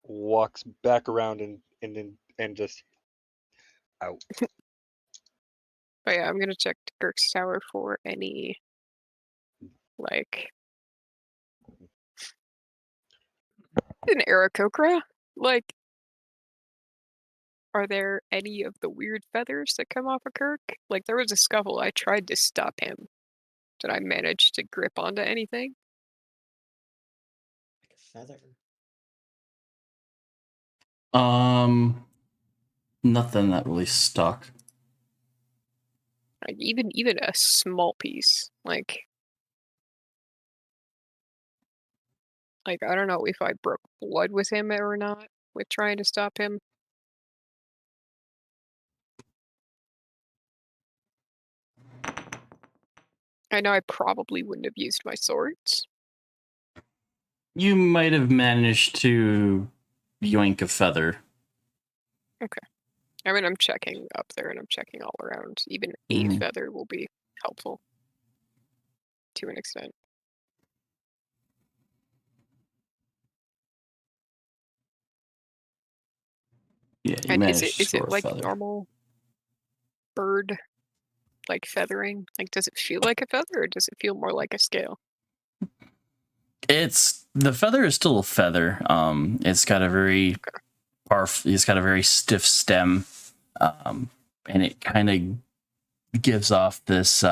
Walks back around and just out. But yeah, I'm gonna check Kirk's tower for any like an Aarakocra. Like, are there any of the weird feathers that come off of Kirk? Like, there was a scuffle. I tried to stop him. Did I manage to grip onto anything? Like a feather. Nothing that really stuck. Like, even a small piece. Like I don't know if I broke blood with him or not with trying to stop him. I know I probably wouldn't have used my swords. You might have managed to yoink a feather. I mean, I'm checking up there and I'm checking all around. Even a Mhm. feather will be helpful to an extent. Yeah, you And managed to is score it a like feather. normal bird like feathering? Like, does it feel like a feather or does it feel more like a scale? It's the feather is still a feather. It's got a very it's got a very stiff stem, and it kind of gives off this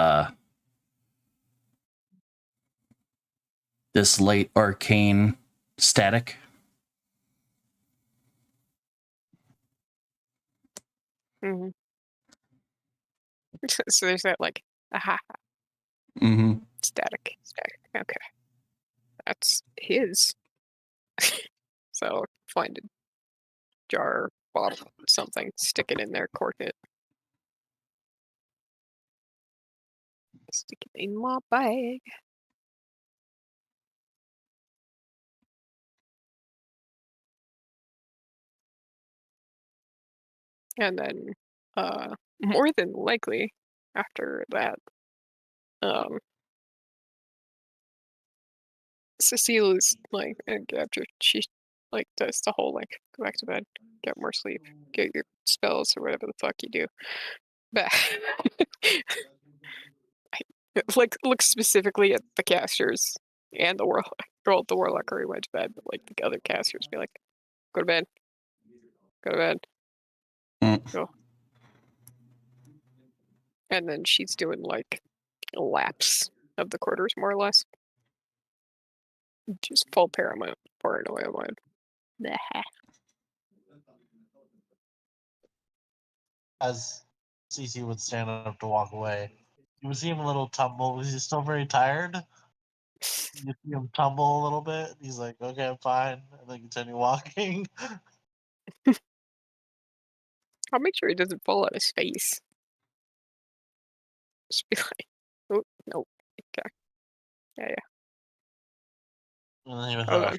this late arcane static. Mm-hmm. So there's that like aha Mm-hmm. static. Okay, that's his. So find a jar, bottle, something, stick it in there, cork it. Stick it in my bag. And then, more than likely, after that, Cecile is like, after she like does the whole like go back to bed, get more sleep, get your spells or whatever the fuck you do. But like look specifically at the casters and the warlock. Well, the warlock already went to bed, but like the other casters be like, go to bed, go to bed, go. And then she's doing like laps of the quarters more or less. Just full paramount, paranoia mode. Nah. As Cece would stand up to walk away, you would see him a little tumble. He's still very tired. You see him tumble a little bit. He's like, "Okay, I'm fine," and then continue walking. I'll make sure he doesn't fall on his face. Just be like, oh no, okay, yeah. And then he would Hold have on.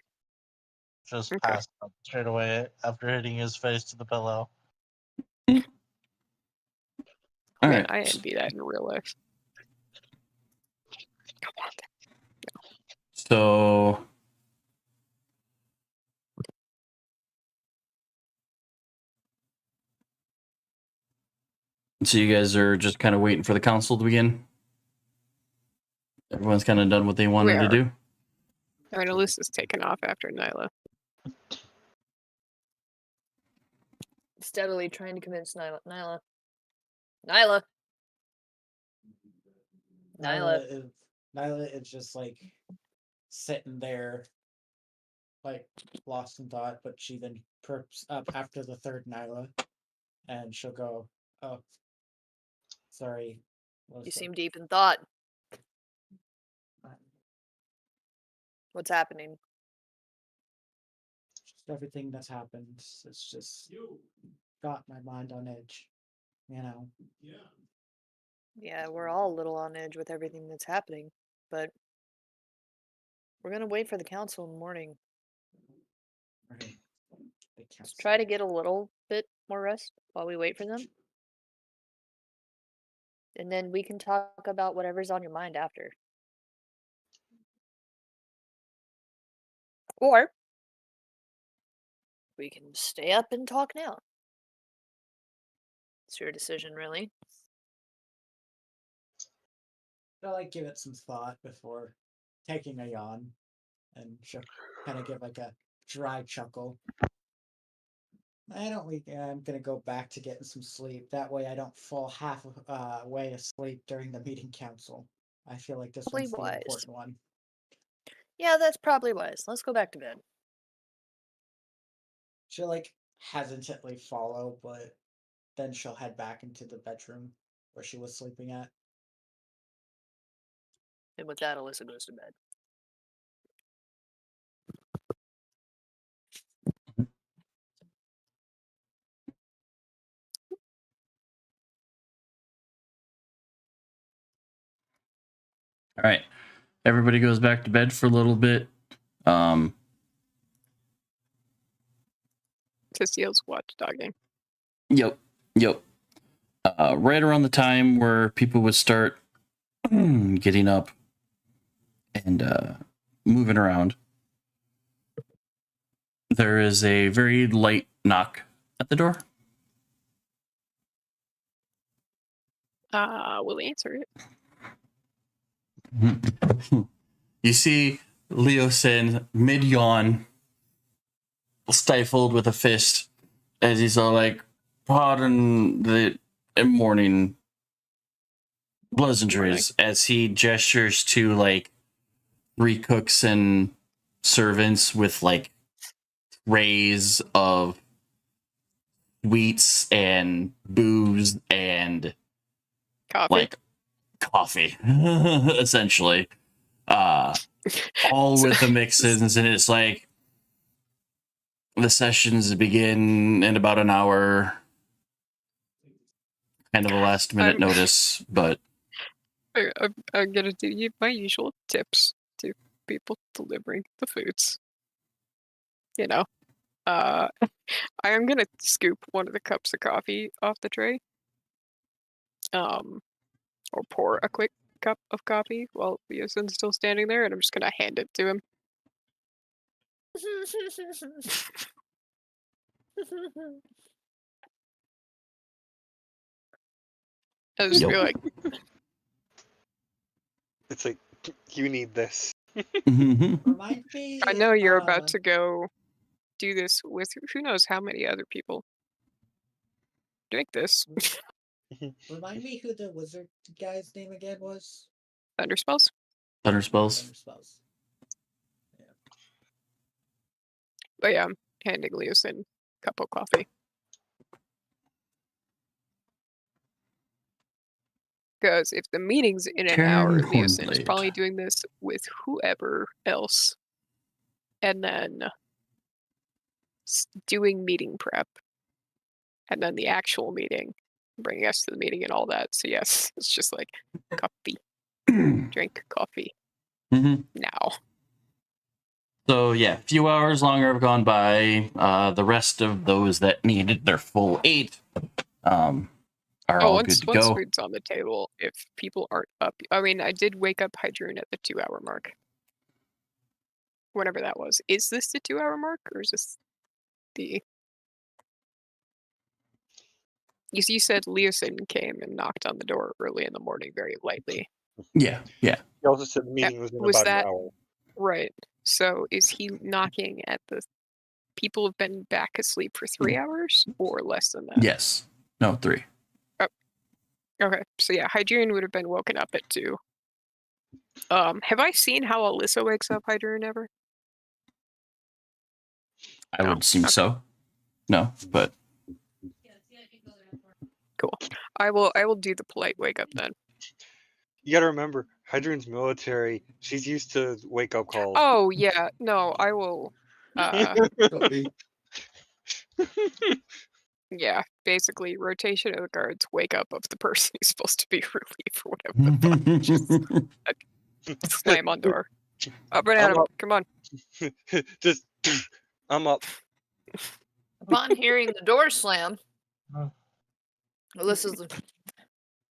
just Okay. passed out straight away after hitting his face to the pillow. All Man, right. I envy that in real life. Come on. So you guys are just kind of waiting for the council to begin. Everyone's kind of done what they wanted to are. do. I mean, Alyssa's taken off after Nyla. Steadily trying to convince Nyla. Nyla. Nyla is just like sitting there, like lost in thought. But she then perks up after the third Nyla, and she'll go, "Oh, sorry, You Listen, seem deep in thought. uh, What's happening? just everything that's happened. It's just got my mind on edge. You know. Yeah, we're all a little on edge with everything that's happening, but we're gonna wait for the council in the morning. Right. The Let's council. try to get a little bit more rest while we wait for them. And then we can talk about whatever's on your mind after. Or we can stay up and talk now. It's your decision, really. I'll like give it some thought before taking a yawn, and she'll kind of give like a dry chuckle. I'm gonna go back to getting some sleep. That way, I don't fall half way asleep during the meeting council. I feel like this Probably one's the wise. important one. Yeah, that's probably wise. Let's go back to bed. She'll like hesitantly follow, but then she'll head back into the bedroom where she was sleeping at. And with that, Alyssa goes to bed. All right. Everybody goes back to bed for a little bit. Cecile's watchdogging. Yep. Right around the time where people would start getting up and moving around, there is a very light knock at the door. We'll answer it. You see Leosin mid yawn, stifled with a fist, as he's all like, "Pardon the morning pleasantries," as he gestures to like 3 cooks and servants with like trays of sweets and booze and Coffee. like coffee, essentially. All with the mix-ins, and it's like the sessions begin in about an hour. Kind of a last minute notice, but I'm gonna do my usual tips to people delivering the foods. You know, I am gonna scoop one of the cups of coffee off the tray, or pour a quick cup of coffee while Leosin's still standing there, and I'm just gonna hand it to him. I just be like, It's like, you need this. Remind me. I know you're about to go do this with who knows how many other people. Drink this. Remind me who the wizard guy's name again was. Thunder spells. Thunder spells. Thunder spells. But yeah, I'm handing Leosin a cup of coffee. Because if the meeting's in an hour, Leosin is probably doing this with whoever else. And then doing meeting prep. And then the actual meeting. Bringing us to the meeting and all that. So yes, it's just like coffee. Drink coffee. Now. So yeah, a few hours longer have gone by. The rest of those that needed their full 8 are all good to once go. food's on the table, if people aren't up, I mean, I did wake up Hydroon at the 2-hour mark. Whatever that was. Is this the 2-hour mark, or is this the? You said Leosin came and knocked on the door early in the morning, very lightly. Yeah. He also said the meeting was in Was about that- an hour. Right. So is he knocking at the? People have been back asleep for 3 hours, or less than that. Yes. No, 3. Okay, so yeah, Hydroon would have been woken up at 2. Have I seen how Alyssa wakes up Hydroon ever? I would assume so. No, but Cool. I will do the polite wake up then. You gotta remember, Hydron's military. She's used to wake up calls. Oh yeah, no, I will. Yeah, basically rotation of the guards, wake up of the person who's supposed to be relieved or whatever the fuck. Just slam on door. Up and at him. Come on. Just, I'm up. Upon hearing the door slam, Alyssa's like,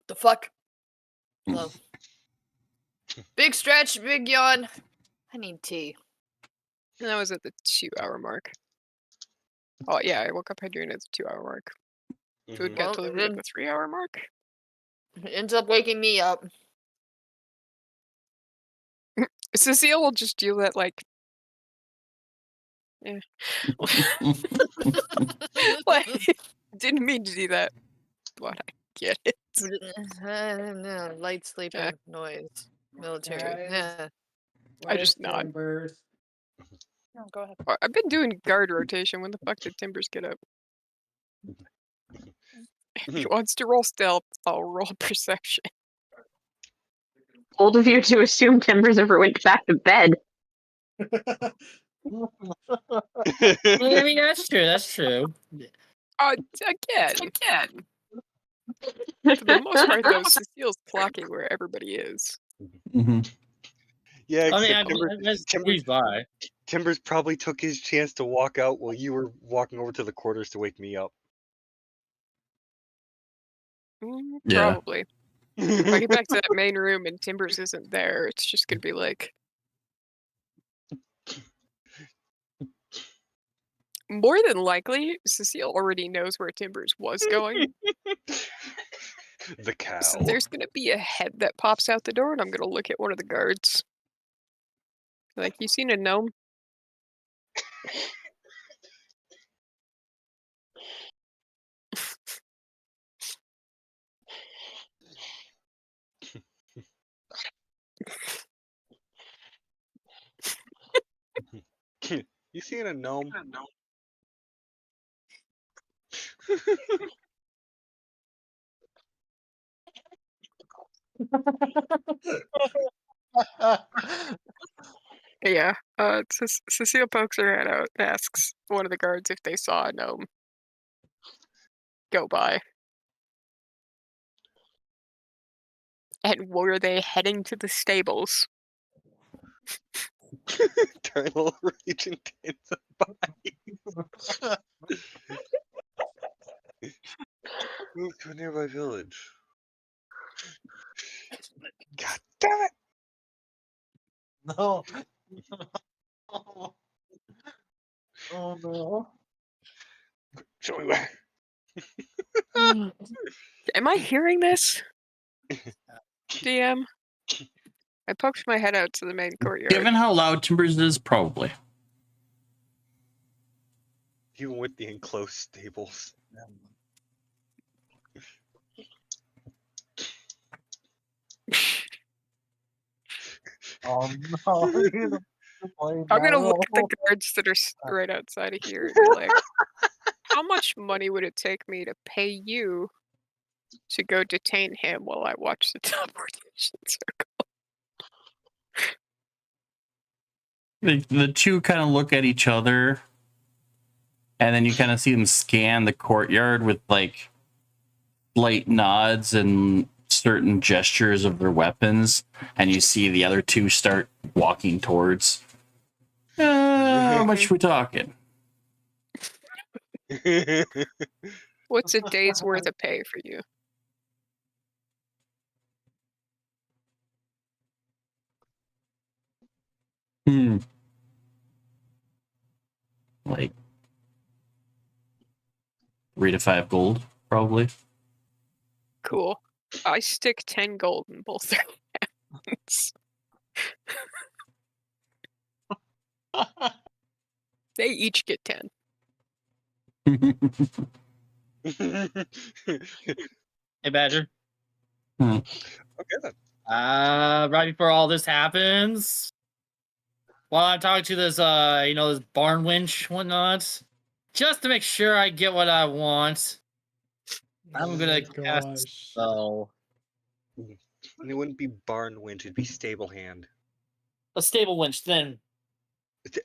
the fuck? Hello. Big stretch, big yawn. I need tea. And that was at the 2-hour mark. Oh yeah, I woke up Hadrian at the 2-hour mark. Food got Well, delivered at the 3-hour mark. It ends up waking me up. Cecile will just do that like yeah. Like didn't mean to do that. But I get it. No, light sleeping noise. Military. Guys. Yeah. I just Where's nod. Timbers? No, go ahead. I've been doing guard rotation. When the fuck did Timbers get up? If he wants to roll stealth, I'll roll perception. Bold of you to assume Timbers ever went back to bed. I mean, that's true. That's true. Again. For the most part, though, Cecile's clocking where everybody is. Yeah, I mean, except I breeze by. Timbers probably took his chance to walk out while you were walking over to the quarters to wake me up. Yeah. Probably. If I get back to that main room and Timbers isn't there, it's just gonna be like more than likely, Cecile already knows where Timbers was going. The cow. So there's gonna be a head that pops out the door, and I'm gonna look at one of the guards. Like, you seen a gnome? You seen a gnome? Yeah. Cecile pokes her head out and asks one of the guards if they saw a gnome go by. And were they heading to the stables? Eternal rage intensifies. Move to a nearby village. God damn it! No. Oh no. Show me where. Am I hearing this? DM? I poked my head out to the main courtyard. Given how loud Timbers is, probably. Even with the enclosed stables. Oh no. I'm gonna look at the guards that are right outside of here and be like, how much money would it take me to pay you to go detain him while I watch the teleportation circle? The two kind of look at each other, and then you kind of see them scan the courtyard with like light nods and certain gestures of their weapons, and you see the other two start walking towards. How much we talking? What's a day's worth of pay for you? Like 3 to 5 gold, probably. Cool. I stick 10 gold in both their hands. They each get 10. Hey, Badger. Okay then. Right before all this happens, while I'm talking to this, this barn winch whatnot, just to make sure I get what I want, I'm gonna cast a spell. And it wouldn't be barn winch, it'd be stable hand. A stable winch, then. Just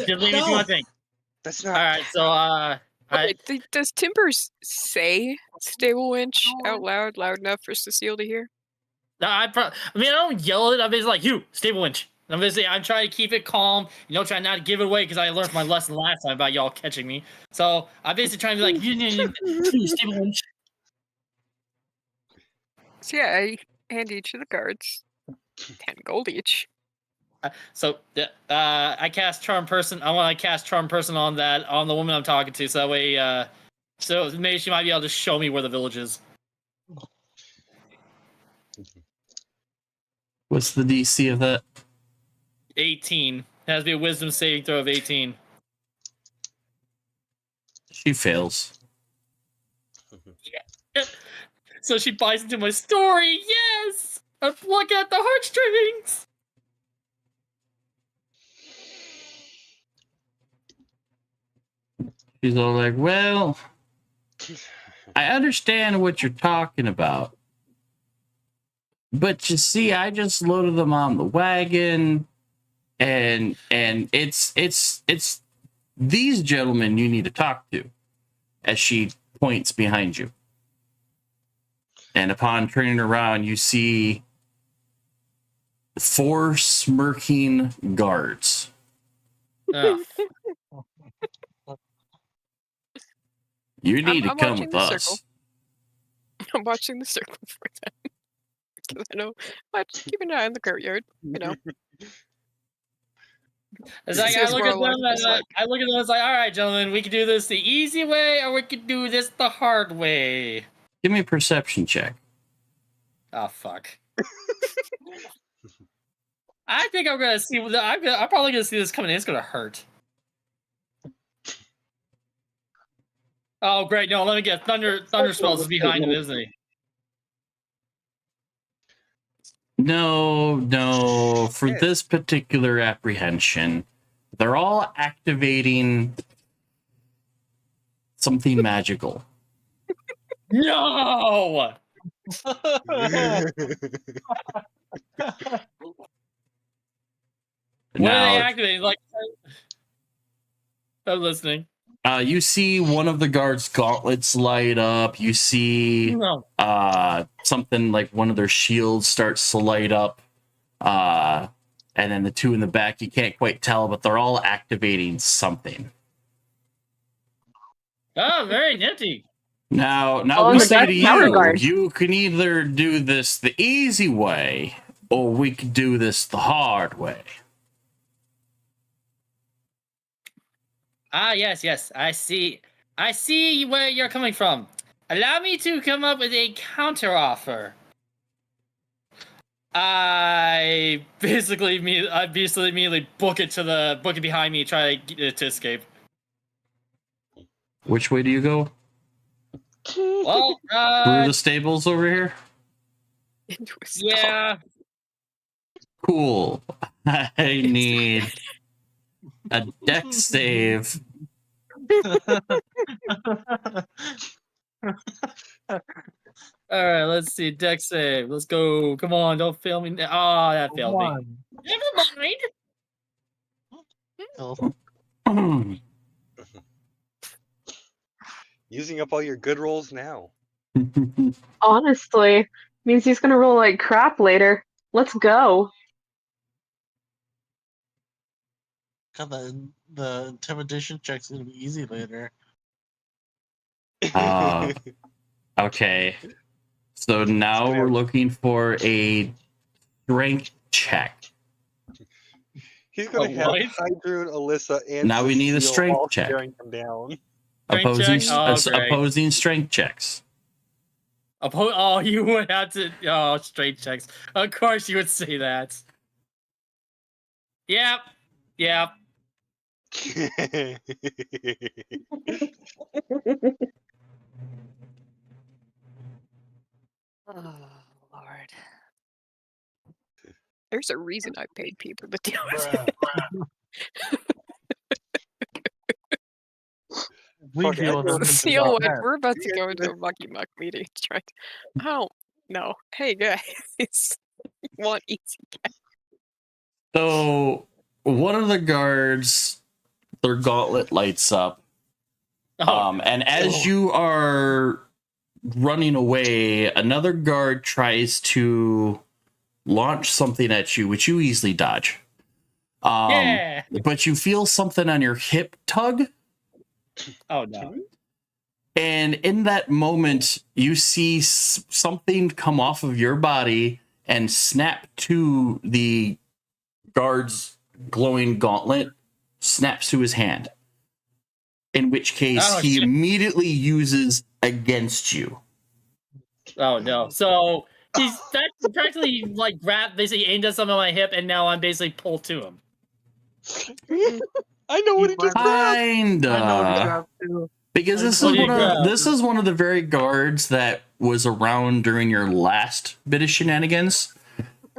leave me to No! my thing. That's All not. right, so Does Timbers say stable winch out loud enough for Cecile to hear? no, I don't yell it. I'm basically like, you, stable winch. I'm trying to keep it calm, trying not to give it away because I learned my lesson last time about y'all catching me. So I'm basically trying to be like, you, stable winch. So yeah, I hand each of the guards 10 gold each. So I cast charm person. I want to cast charm person on the woman I'm talking to. So that way, so maybe she might be able to show me where the village is. What's the DC of that? 18. It has to be a wisdom saving throw of 18. She fails. Yeah. So she buys into my story. Yes, I pluck at the heartstrings. She's all like, well, I understand what you're talking about. But you see, I just loaded them on the wagon, and it's these gentlemen you need to talk to, as she points behind you. And upon turning around, you see 4 smirking guards. Oh. You need to I'm come watching with the us. circle. I'm watching the circle for them. Because I know I just keep an eye on the courtyard, It's like I look at them and I look at them. It's like, all right, gentlemen, we can do this the easy way, or we could do this the hard way. Give me a perception check. Oh fuck! I think I'm gonna see. I'm probably gonna see this coming in. It's gonna hurt. Oh great! No, let me get thunder spells is behind him, isn't he? No. For this particular apprehension, they're all activating something magical. No! What are they activating? Like, I'm listening. You see one of the guards' gauntlets light up. You see something like one of their shields starts to light up. And then the 2 in the back, you can't quite tell, but they're all activating something. Oh, very nifty. Now Oh, we the say to you, guard. you can either do this the easy way, or we can do this the hard way. Ah, yes. I see where you're coming from. Allow me to come up with a counteroffer. I basically immediately book it behind me, try to escape. Which way do you go? Well, through the stables over here? Yeah. Cool. I need a dex save. All right, let's see. Dex save. Let's go. Come on, don't fail me. Oh, that failed me. Never mind. Using up all your good rolls now. Honestly, means he's gonna roll like crap later. Let's go. God, the intimidation check's gonna be easy later. Okay. So now we're looking for a strength check. He's gonna have what? Hydrun, Alyssa, and Now we need a Cecile strength all check. staring him down. Opposing, Strength check? Oh, great. opposing strength checks. Oh, you would have to. Oh, straight checks. Of course, you would say that. Yep. Oh, Lord. There's a reason I paid people to deal with it. We Fuck, deal with everyone- it. Cecile, we're about to go into a Mucky Muck meeting. It's right. Oh, No. Hey guys. Want easy cash. So one of the guards, their gauntlet lights up. And as you are running away, another guard tries to launch something at you, which you easily dodge. Yeah. But you feel something on your hip tug. Oh no. And in that moment, you see something come off of your body and snap to the guard's glowing gauntlet, snaps to his hand. In which case, he immediately uses against you. Oh no. So that's practically like basically aimed at something on my hip, and now I'm basically pulled to him. I know what he just grabbed. Kinda. Because this is one of the very guards that was around during your last bit of shenanigans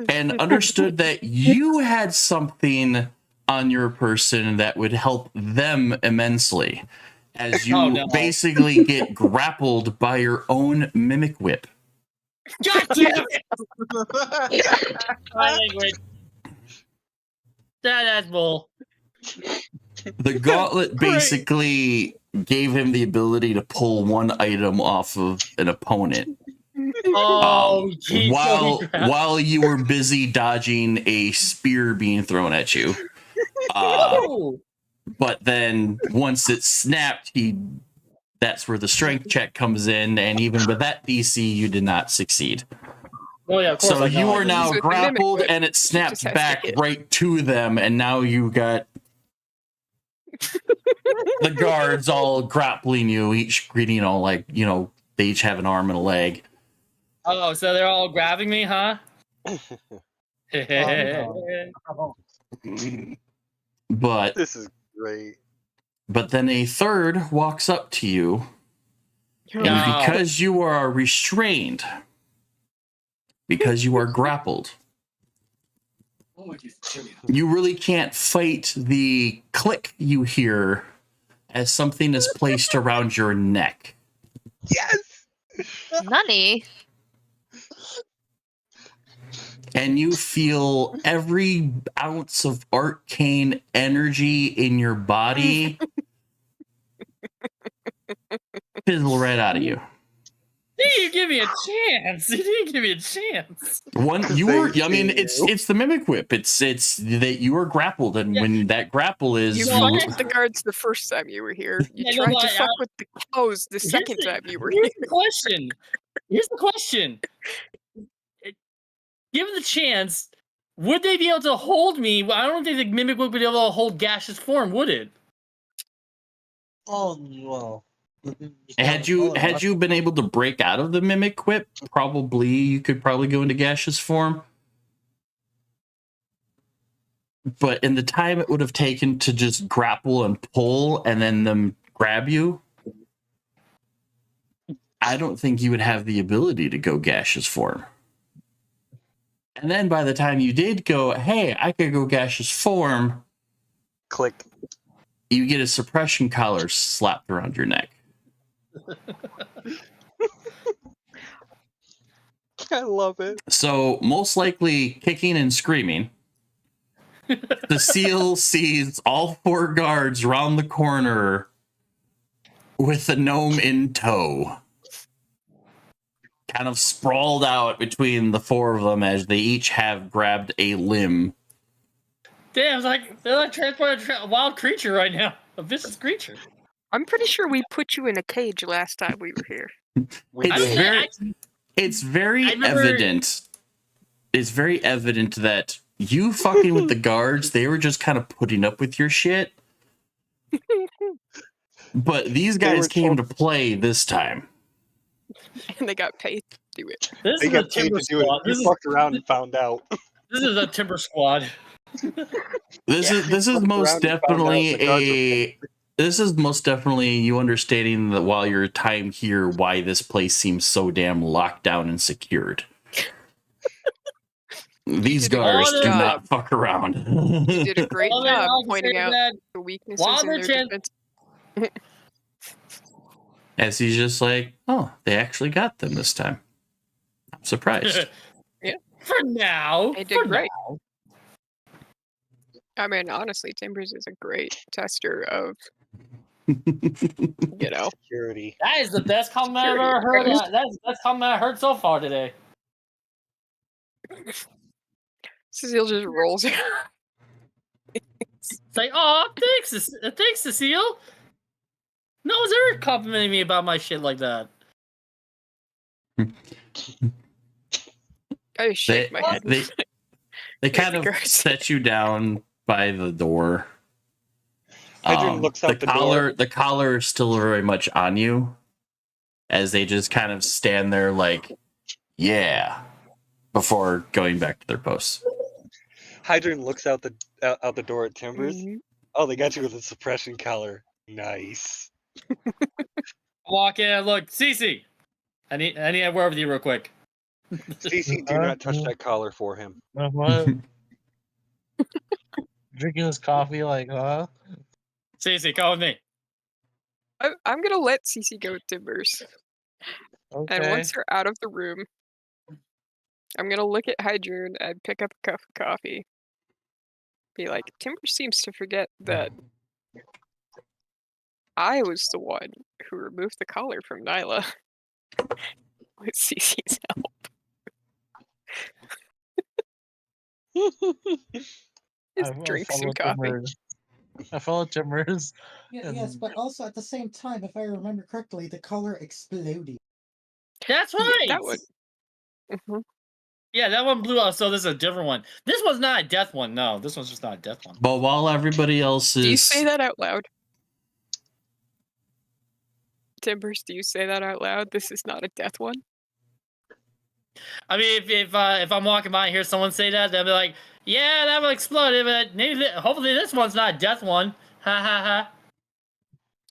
and understood that you had something on your person that would help them immensely as you basically get grappled by your own mimic whip. God damn it! My language. That's bull. The gauntlet basically gave him the ability to pull one item off of an opponent. While you were busy dodging a spear being thrown at you. But then once it snapped, that's where the strength check comes in, and even with that DC, you did not succeed. Oh, yeah, of course. So you are now grappled, and it snaps back right to them, and now you got the guards all grappling you, each greeting they each have an arm and a leg. Oh, so they're all grabbing me, huh? But this is great. But then a third walks up to you, and because you are restrained, because you are grappled, you really can't fight the click you hear as something is placed around your neck. Yes! Nani? And you feel every ounce of arcane energy in your body fizzle right out of you. You didn't give me a chance. You didn't give me a chance. It's the mimic whip. It's that you are grappled, and when that grapple is You fucked with the guards the first time you were here. You tried to fuck with the cows the second time you were here. Here's the question. Given the chance, would they be able to hold me? I don't think the mimic would be able to hold gaseous form, would it? Oh well. Had you been able to break out of the mimic whip, you could probably go into gaseous form. But in the time it would have taken to just grapple and pull and then them grab you, I don't think you would have the ability to go gaseous form. And then by the time you did go, hey, I could go gaseous form, click. You get a suppression collar slapped around your neck. I love it. So most likely kicking and screaming, the seal sees all four guards round the corner with the gnome in tow, kind of sprawled out between the four of them as they each have grabbed a limb. Damn, they're like transporting a wild creature right now, a vicious creature. I'm pretty sure we put you in a cage last time we were here. It's very evident. It's very evident that you fucking with the guards, they were just kind of putting up with your shit. But these guys came to play this time. And they got paid to do it. They got paid to do it. You fucked around and found out. This is a timber squad. This is most definitely you understanding that while your time here, why this place seems so damn locked down and secured. These guards do not fuck around. You did a great job pointing out the weaknesses in their defense. As he's just like, oh, they actually got them this time. surprised. For now. I did for great. now. I mean, honestly, Timbers is a great tester of, you know. Security. That is the best comment I've Security ever heard. approach. That's the best comment I heard so far today. Cecile just rolls. It's like, oh, thanks, Cecile. No one's ever complimenting me about my shit like that. I shake my head. They kind of set you down by the door. Hadrian looks out the door. The collar is still very much on you, as they just kind of stand there like, yeah, before going back to their posts. Hadrian looks out the door at Timbers. Mhm. Oh, they got you with a suppression collar. Nice. Walk in and look, Cece. I need a word with you real quick. Cece, do not touch that collar for him. What? Drinking his coffee, like, huh? Cece, come with me. I'm gonna let Cece go with Timbers. Okay. And once they're out of the room, I'm gonna look at Hadrian and pick up a cup of coffee. Be like, Timbers seems to forget that I was the one who removed the collar from Nyla with Cece's help. Just drink some coffee. I follow Timbers. Yes, but also at the same time, if I remember correctly, the color exploded. That's right. That would. Mhm. Yeah, that one blew up. So this is a different one. This was not a death one. No, this one's just not a death one. But while everybody else is... Do you say that out loud? Timbers, do you say that out loud? This is not a death one? I mean, if I'm walking by and hear someone say that, they'll be like, yeah, that one exploded, but maybe hopefully this one's not a death one. Ha ha ha.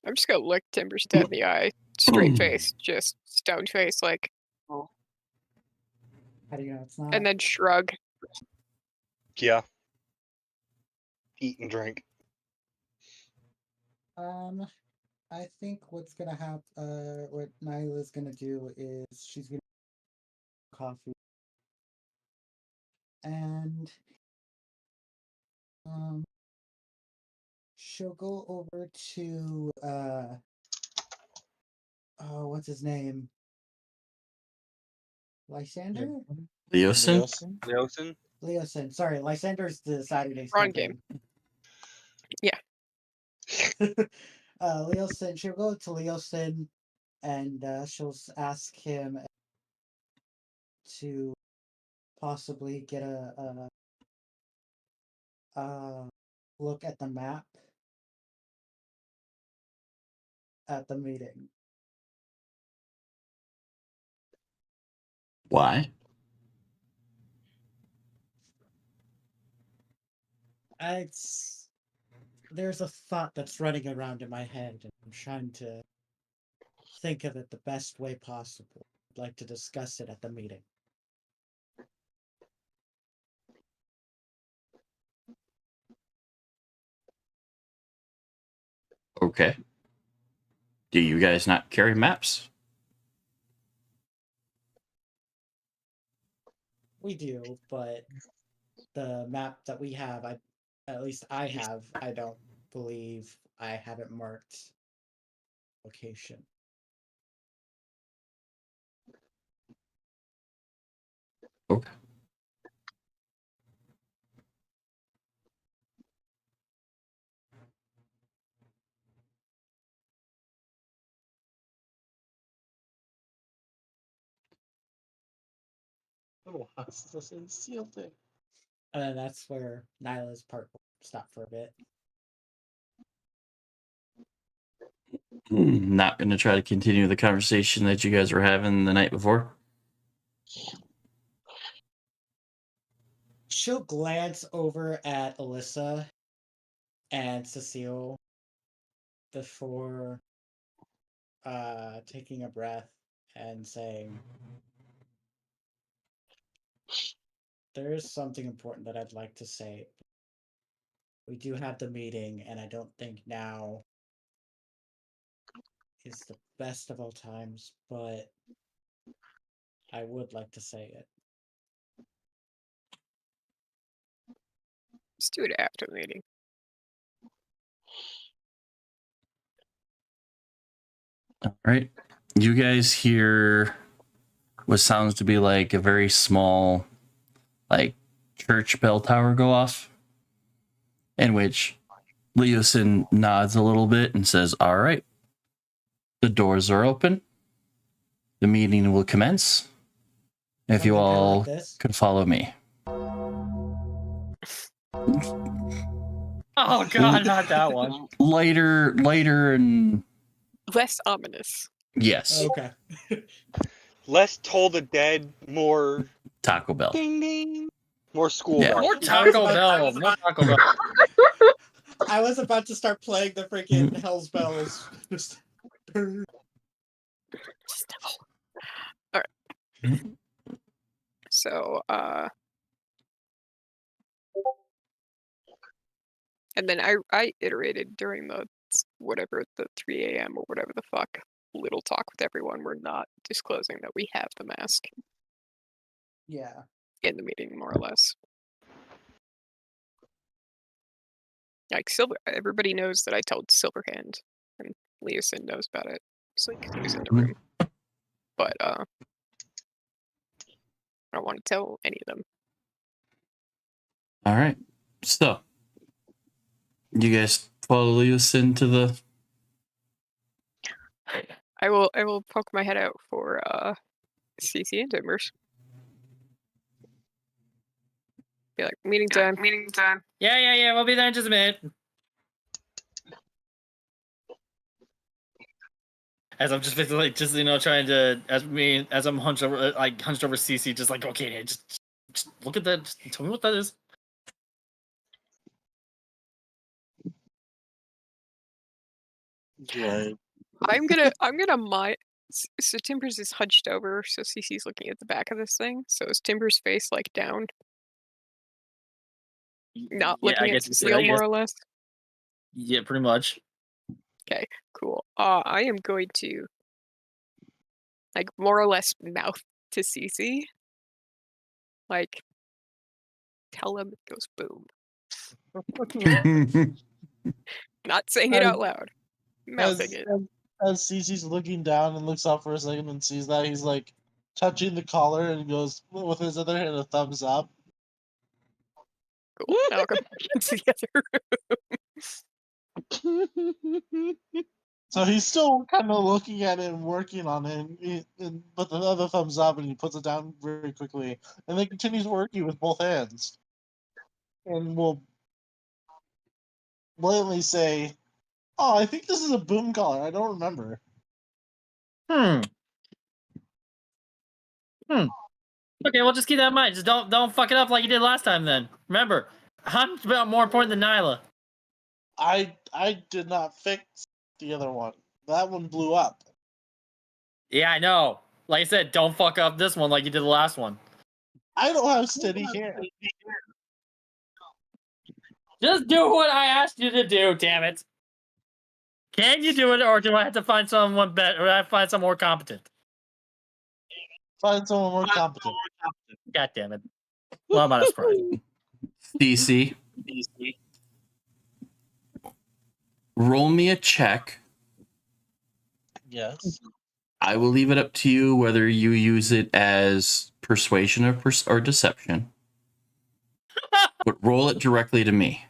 I'm just gonna look Timbers dead in the eye, straight face, just stone face, like, How do you know it's not? and then shrug. Yeah. Eat and drink. I think what's gonna happen. What Nyla's gonna do is she's gonna coffee, and she'll go over to oh, what's his name? Lysander? Leosin? Leosin? Leosin. Sorry, Lysander's the Saturday Wrong game. Yeah. Leosin. She'll go to Leosin, and she'll ask him to possibly get a look at the map at the meeting. Why? There's a thought that's running around in my head, and I'm trying to think of it the best way possible. I'd like to discuss it at the meeting. Okay. Do you guys not carry maps? We do, but the map that we have, at least I have, I don't believe I have it marked location. Okay. What's this seal thing? And then that's where Nyla's part will stop for a bit. Not going to try to continue the conversation that you guys were having the night before? She'll glance over at Alyssa and Cecile before taking a breath and saying, there is something important that I'd like to say. We do have the meeting, and I don't think now is the best of all times, but I would like to say it. Let's do it after the meeting. All right. You guys hear what sounds to be like a very small, like, church bell tower go off, in which Leosin nods a little bit and says, all right, the doors are open. The meeting will commence. If you Something kinda all like this. could follow me. Oh god, not that one. Lighter, and Less ominous. yes, Okay. Less Toll the Dead, more Taco Bell. ding ding, more school Yeah. bus. More Taco Bell. More Taco Bell. I was about to start playing the freaking Hell's Bells. Just All right. So, and then I iterated during the whatever the 3 a.m. or whatever the fuck little talk with everyone. We're not disclosing that we have the mask yeah. in the meeting, more or less. Like everybody knows that I told Silverhand, and Leosin knows about it. It's like he was in the room, but I don't want to tell any of them. All right. So, you guys follow Leosin to the. I will poke my head out for CC and Timbers. Be like, meeting time. Yeah. We'll be there in just a minute. As I'm just basically trying to as I'm hunched over CC, just like, okay, just look at that. Just tell me what that is. Right. I'm gonna mind. So Timbers is hunched over, so CC's looking at the back of this thing. So is Timbers' face like down? Not looking at Cecile, more or less? Yeah, pretty much. Okay, cool. I am going to, like, more or less mouth to CC. Like, tell him it goes boom. Not saying it out loud. Mouthing it. As Cece's looking down and looks up for a second and sees that, he's like touching the collar and goes with his other hand a thumbs up. Cool. Now I'll go back into the other room. So he's still kind of looking at it and working on it, but the other thumbs up, and he puts it down very quickly, and then continues working with both hands, and will blatantly say, "Oh, I think this is a boom collar. I don't remember." Okay, well, just keep that in mind. Just don't fuck it up like you did last time. Then remember, I'm more important than Nyla. I did not fix the other one. That one blew up. Yeah, I know. Like I said, don't fuck up this one like you did the last one. I don't have steady hand. Just do what I asked you to do, damn it. Can you do it, or do I have to find someone better, or do I have to find someone more competent? Find someone more competent. God damn it. Well, I'm not surprised. DC, roll me a check. Yes. I will leave it up to you whether you use it as persuasion or deception. But roll it directly to me.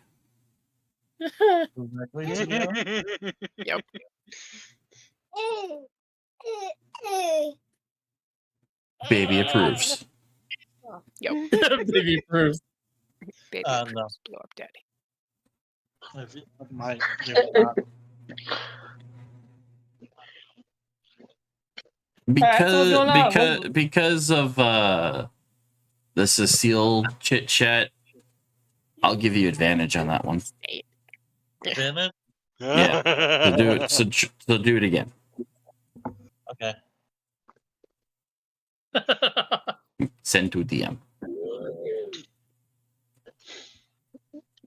Yep. Baby approves. Yep. Baby approves. Baby No. approves. Blow up daddy. My, Because of the Cecile chit chat, I'll give you advantage on that one. Advantage? Yeah. So do it. So do it again. Okay. Send to DM.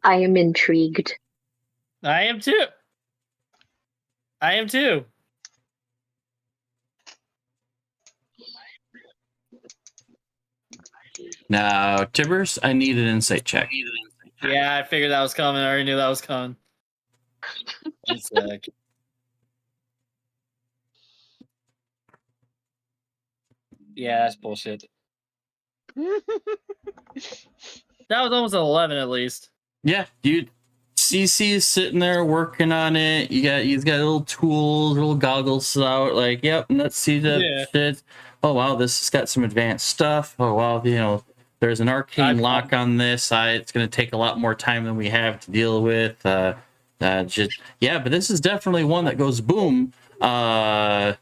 I am intrigued. I am too. Now, Tibbers, I need an insight check. Yeah, I figured that was coming. I already knew that was coming. One sec. Yeah, that's bullshit. That was almost an 11 at least. Yeah, you CC is sitting there working on it. He's got little tools, little goggles out, like, yep, let's see the Yeah. shit. Oh wow, this has got some advanced stuff. Oh wow, there's an arcane lock on this. It's gonna take a lot more time than we have to deal with. But this is definitely one that goes boom. I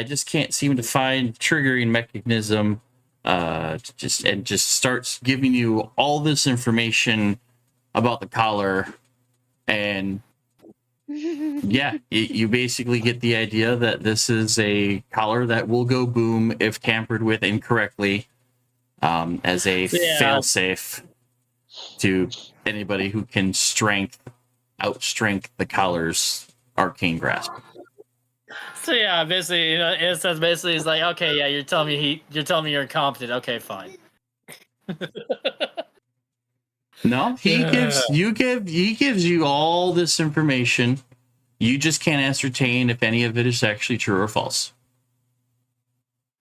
just can't seem to find triggering mechanism. Just starts giving you all this information about the collar, and yeah, you basically get the idea that this is a collar that will go boom if tampered with incorrectly, as a failsafe to anybody who can outstrength the collar's arcane grasp. So yeah, basically, it says basically it's like, okay, yeah, you're telling me you're incompetent. Okay, fine. No, he gives you all this information. You just can't ascertain if any of it is actually true or false.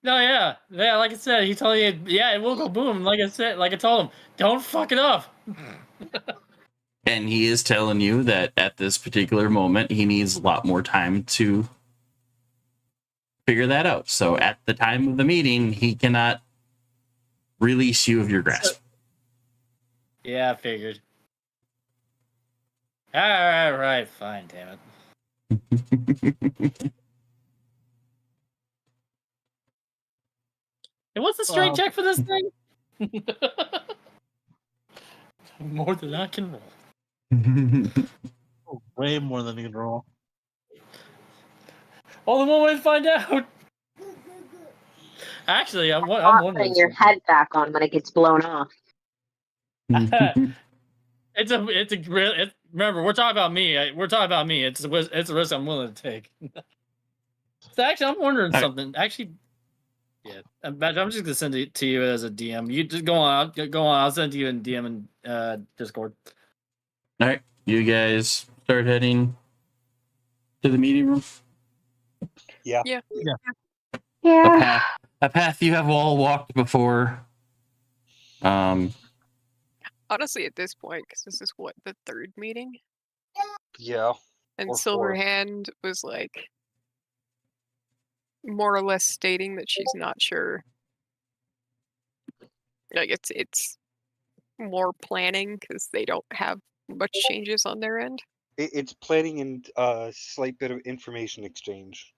No, yeah, like I said, he told you, yeah, it will go boom. Like I told him, don't fuck it up. And he is telling you that at this particular moment, he needs a lot more time to figure that out. So at the time of the meeting, he cannot release you of your grasp. Yeah, I figured. All right, fine, damn it. And what's the strength check for this thing? More than I can roll. Oh, way more than you can roll. Oh, the one way to find out. Actually, I'm Not wondering. putting your head back on when it gets blown off. Remember, we're talking about me. We're talking about me. It's a risk I'm willing to take. So actually, I'm wondering something. Actually, yeah, I'm just gonna send it to you as a DM. You just go on. I'll send it to you in DM and Discord. All right, you guys start heading to the meeting room. Yeah. Yeah. A path you have all walked before. Honestly, at this point, because this is what, the third meeting? Yeah. And Or fourth. Silverhand was like more or less stating that she's not sure. Like it's more planning because they don't have much changes on their end. It's planning and a slight bit of information exchange.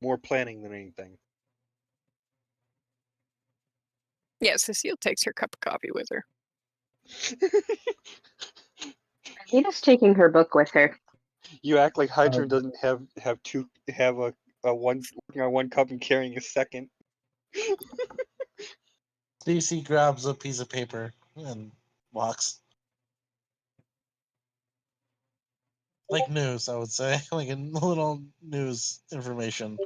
More planning than anything. Yeah, Cecile takes her cup of coffee with her. Anita's taking her book with her. You act like Hydron doesn't have a one working on one cup and carrying a second. Stacy grabs a piece of paper and walks. Like news, I would say. Like a little news information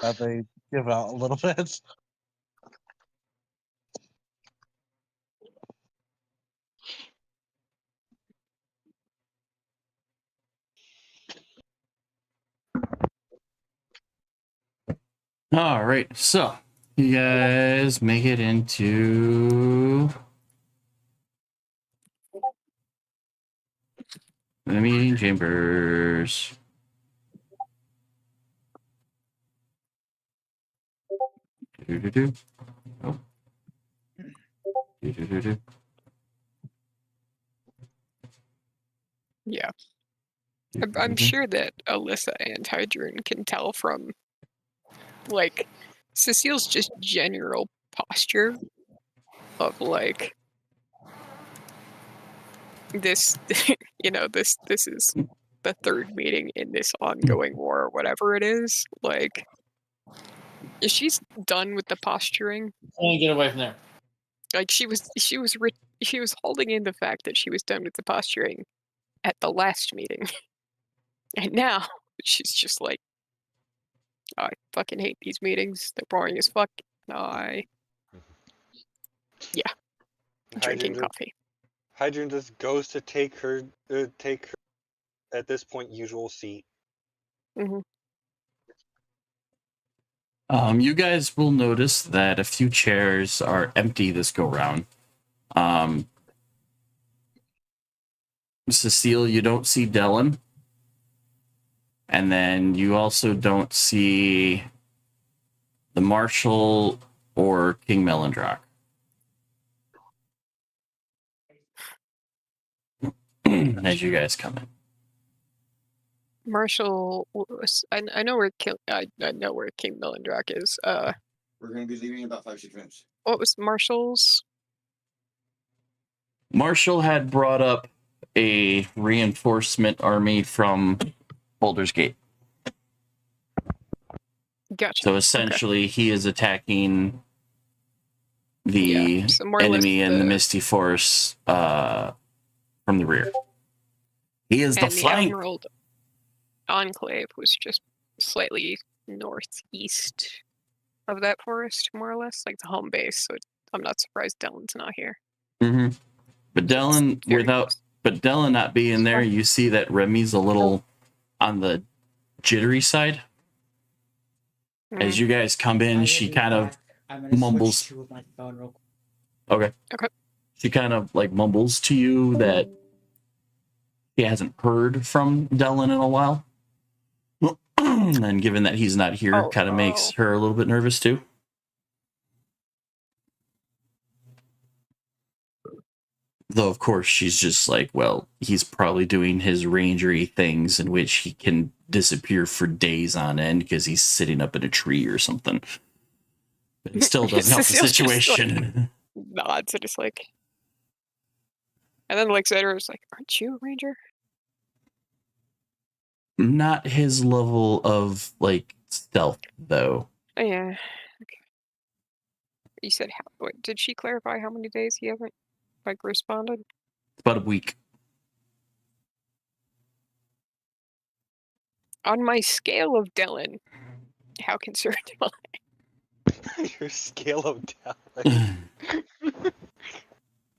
that they give out a little bit. All right, so you guys make it into the meeting chambers. Do-do-do. Oh. Do-do-do-do. Yeah. I'm sure that Alyssa and Hydron can tell from, like, Cecile's just general posture of, like, this, this is the third meeting in this ongoing war or whatever it is. Like, she's done with the posturing. Get away from there. Like, she was holding in the fact that she was done with the posturing at the last meeting. And now she's just like, I fucking hate these meetings. They're boring as fuck. Drinking coffee. Hydrogen just goes to take her at this point usual seat. Hmm. You guys will notice that a few chairs are empty this go round. Cecile, you don't see Dylan. And then you also don't see the Marshal or King Melindrock. As you guys come in. Marshall, I know where I know where King Melindrock is. We're going to be leaving in about 5-6 minutes. What was Marshall's? Marshall had brought up a reinforcement army from Boulder's Gate. Gotcha. So essentially, he is attacking the so more or less enemy in the Misty Forest from the rear. He is the and the flank. Emerald Enclave was just slightly northeast of that forest, more or less, like the home base. So I'm not surprised Dylan's not here. Mm-hmm. But Dylan, but Dylan not being there, you see that Remy's a little on the jittery side. As you guys come in, she kind of mumbles. Okay. She kind of like mumbles to you that she hasn't heard from Dylan in a while. And given that he's not here, kind of makes her a little bit nervous too. Though, of course, she's just like, well, he's probably doing his rangery things in which he can disappear for days on end because he's sitting up in a tree or something. But it still doesn't help the situation. Nods and just like, and then like Zedra was like, "Aren't you a ranger?" Not his level of like stealth, though. Oh, yeah. Okay. You said how? What, did she clarify how many days he haven't like responded? About a week. On my scale of Dylan, how concerned am I? Your scale of Dylan.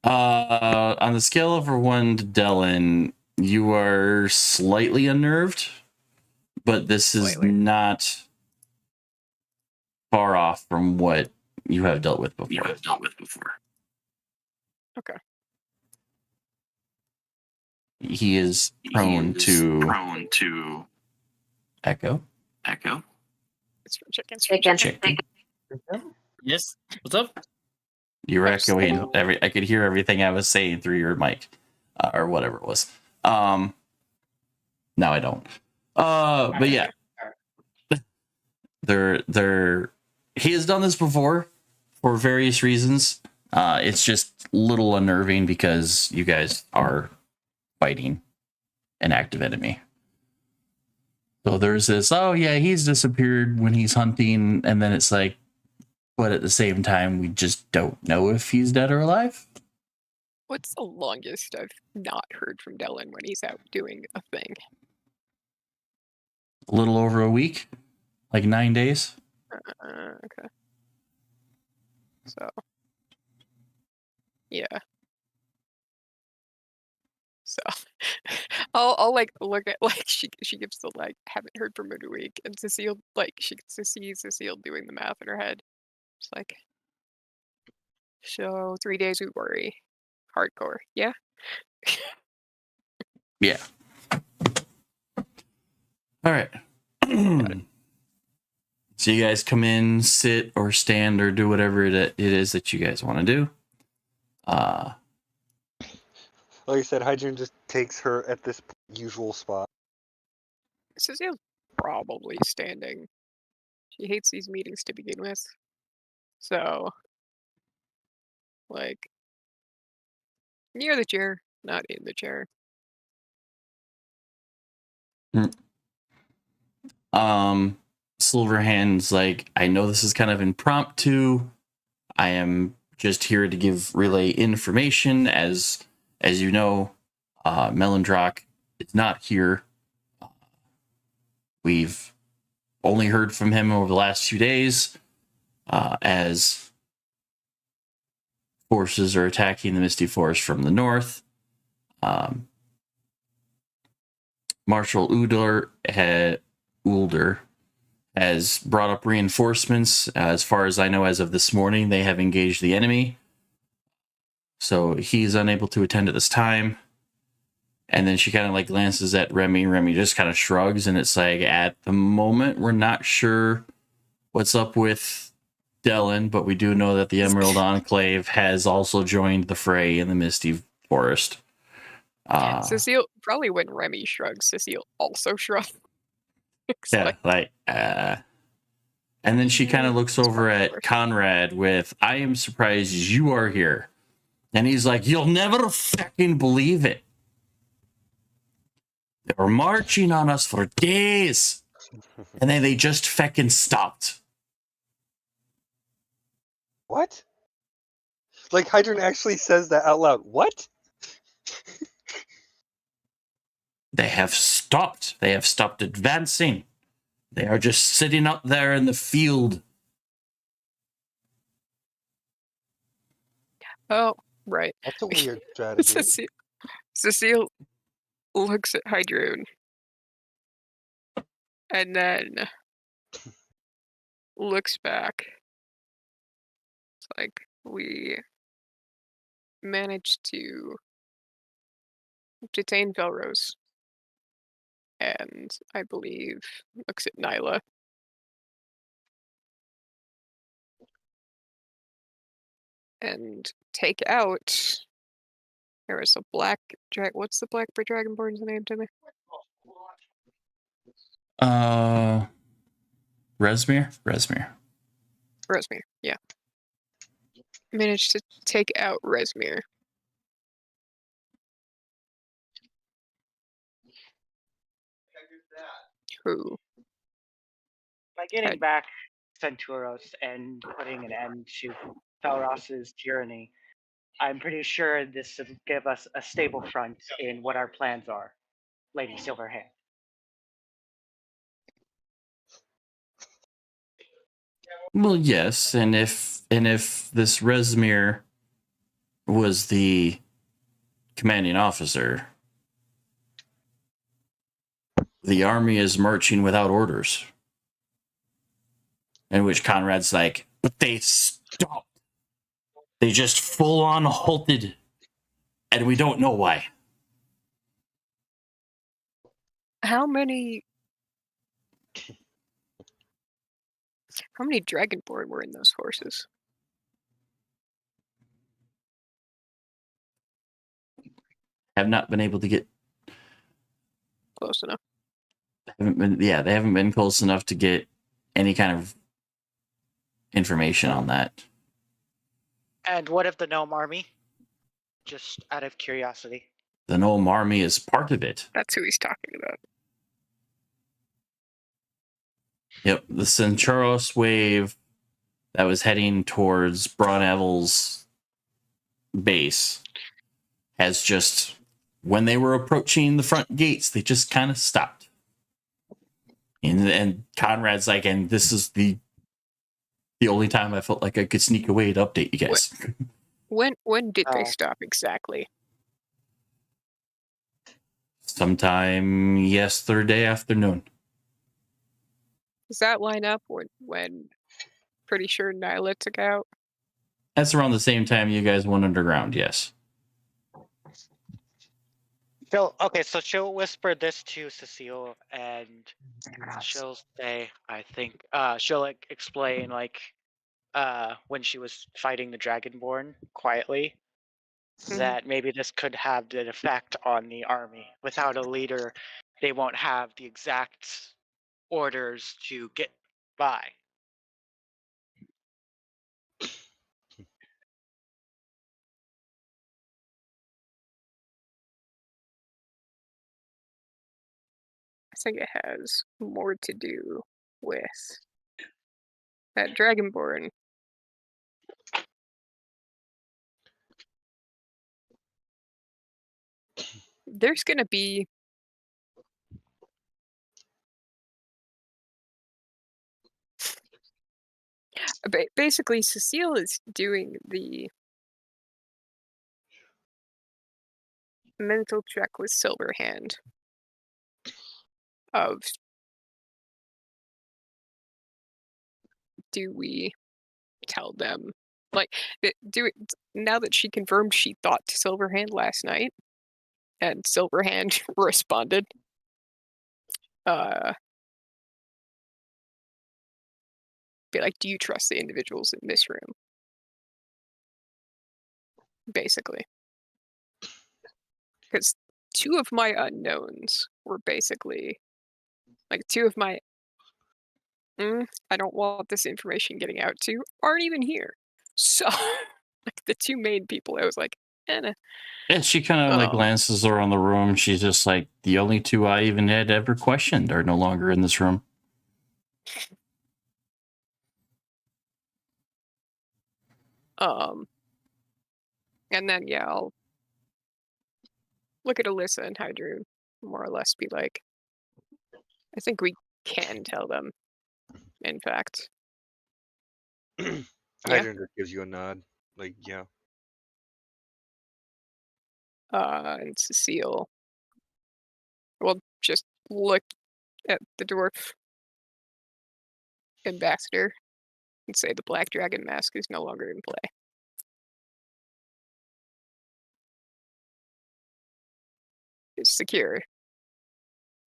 On the scale of 1 to Dylan, you are slightly unnerved, but this is not far off from what you have dealt with before. Okay. He is prone to echo. It's from chickens. Chicken. Yes. What's up? You were echoing I could hear everything I was saying through your mic, or whatever it was. Now I don't. But yeah, he has done this before for various reasons. It's just a little unnerving because you guys are fighting an active enemy. So there's this, oh yeah, he's disappeared when he's hunting, and then it's like, but at the same time, we just don't know if he's dead or alive. What's the longest I've not heard from Dylan when he's out doing a thing? A little over a week, like 9 days. Okay. So, yeah. So, I'll like look at like she gives the like haven't heard from her in a week, and Cecile like she gets to see Cecile doing the math in her head. It's like, so 3 days we worry, hardcore, yeah. Yeah. All right. So you guys come in, sit or stand or do whatever it is that you guys want to do. Like I said, Hydrogen just takes her at this usual spot. Cecile's probably standing. She hates these meetings to begin with. So, like, near the chair, not in the chair. Silverhand's like, I know this is kind of impromptu. I am just here to relay information. As you know, Melindrock is not here. We've only heard from him over the last 2 days as forces are attacking the Misty Forest from the north. Marshal Ulder has brought up reinforcements. As far as I know, as of this morning, they have engaged the enemy. So he's unable to attend at this time. And then she kind of like glances at Remy. Remy just kind of shrugs, and it's like, at the moment, we're not sure what's up with Dellen, but we do know that the Emerald Enclave has also joined the fray in the Misty Forest. Cecile, probably when Remy shrugs, Cecile also shrugs. Yeah, and then she kind of looks over at Conrad with, I am surprised you are here. And he's like, you'll never fucking believe it. They were marching on us for days. And then they just fucking stopped. What? Like, Hydron actually says that out loud. What? They have stopped. They have stopped advancing. They are just sitting up there in the field. Oh, right. That's a weird strategy. Cecile looks at Hydroon and then looks back. It's like, we managed to detain Velrose. And I believe looks at Nyla. And take out. There was a black dragon. What's the black dragonborn's name to me? Resmir? Resmir, yeah. Managed to take out Resmir. Who? By getting back Centauros and putting an end to Felros's tyranny, I'm pretty sure this will give us a stable front in what our plans are, Lady Silverhand. Well, yes, and if this Resmir was the commanding officer, the army is marching without orders. In which Conrad's like, but they stopped. They just full on halted, and we don't know why. How many Dragonborn were in those horses? Have not been able to get Close enough. they haven't been close enough to get any kind of information on that. And what of the Gnome Army? Just out of curiosity. The Gnome Army is part of it. That's who he's talking about. Yep, the Centauros wave that was heading towards Brauneville's base has just, when they were approaching the front gates, they just kind of stopped. And Conrad's like, and this is the only time I felt like I could sneak away to update you guys. When did they stop exactly? Sometime yesterday afternoon. Does that line up when pretty sure Nyla took out? That's around the same time you guys went underground, yes. Okay, so she'll whisper this to Cecile, and she'll say, I think, she'll explain, when she was fighting the Dragonborn quietly, that maybe this could have an effect on the army. Without a leader, they won't have the exact orders to get by. I think it has more to do with that Dragonborn. There's going to be Basically, Cecile is doing the mental check with Silverhand of, do we tell them, like, now that she confirmed she thought to Silverhand last night, and Silverhand responded, be like, do you trust the individuals in this room? Basically. Because 2 of my unknowns were basically, like, 2 of my, I don't want this information getting out to, aren't even here. So, like, the 2 main people, I was like, nah. And she kind of like glances around the room. She's just like, the only 2 I even had ever questioned are no longer in this room. And then, yeah, I'll look at Alyssa and Hydru, more or less be like, I think we can tell them, in fact. Hydra just gives you a nod. Like, yeah. And Cecile will just look at the dwarf ambassador and say the Black Dragon mask is no longer in play. It's secure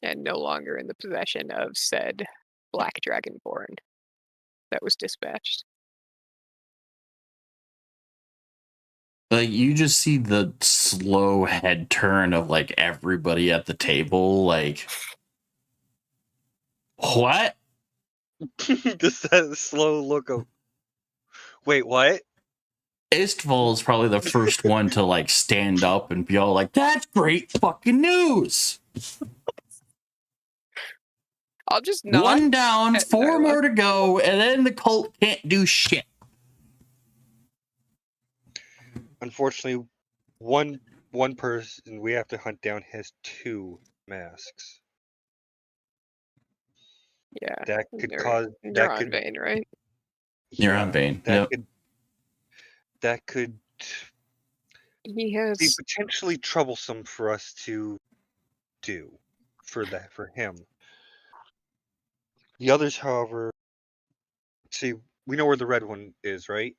and no longer in the possession of said Black Dragonborn that was dispatched. Like, you just see the slow head turn of like everybody at the table, like, what? Just that slow look of, wait, what? Istval is probably the first one to like stand up and be all like, that's great fucking news. I'll just nod. 1 down, 4 more to go, and then the cult can't do shit. Unfortunately, one person we have to hunt down has 2 masks. Yeah. That could They're- cause. They're That on could. vein, right? You're on vein. That Yep. could. That could He be has. potentially troublesome for us to do for him. The others, however, see, we know where the red one is, right?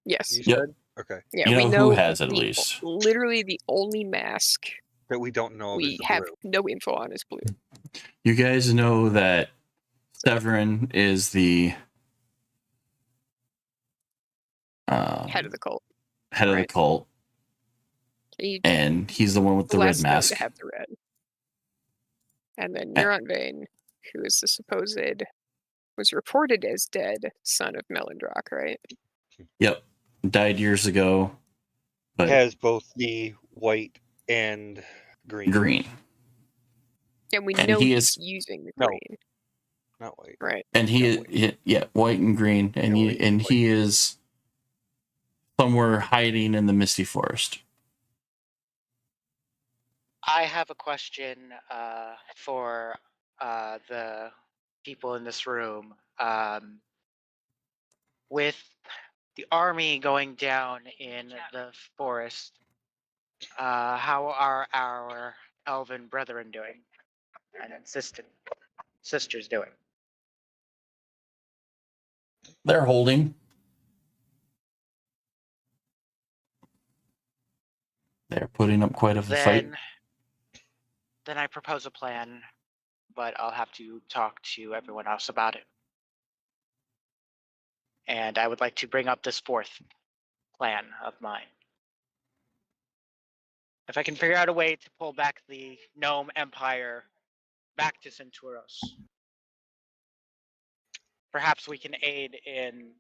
Yes. You Yep. said? Okay. Yeah, You we know who know has it, at the- least. Literally the only mask That we don't know of is we the have blue. no info on is blue. You guys know that Severin is the Head of the cult. head of the right. cult, He and he's the one with the red last known mask. to have the red. And then Neuron Vein, who is the supposed, was reported as dead son of Melindrock, right? Yep, died years ago, but Has both the white and green. green. And we And know he he's is- using the No. green, Not white. right? And yeah, white and green, and Yeah, white and white. he is somewhere hiding in the Misty Forest. I have a question for the people in this room. With the army going down in the forest, how are our elven brethren doing? And sisters doing? They're holding. They're putting up quite a fight. Then I propose a plan, but I'll have to talk to everyone else about it. And I would like to bring up this 4th plan of mine. If I can figure out a way to pull back the Gnome Empire back to Centauros, perhaps we can aid in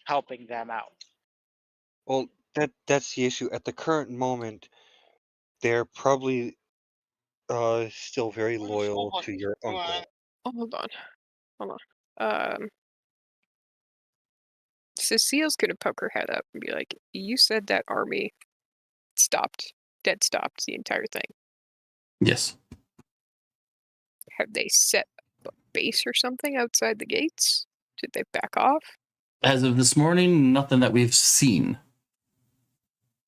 helping them out. Well, that's the issue. At the current moment, they're probably still very loyal to your uncle. Oh, hold on. Cecile's gonna poke her head up and be like, "You said that army stopped the entire thing. Yes. Have they set a base or something outside the gates? Did they back off? As of this morning, nothing that we've seen.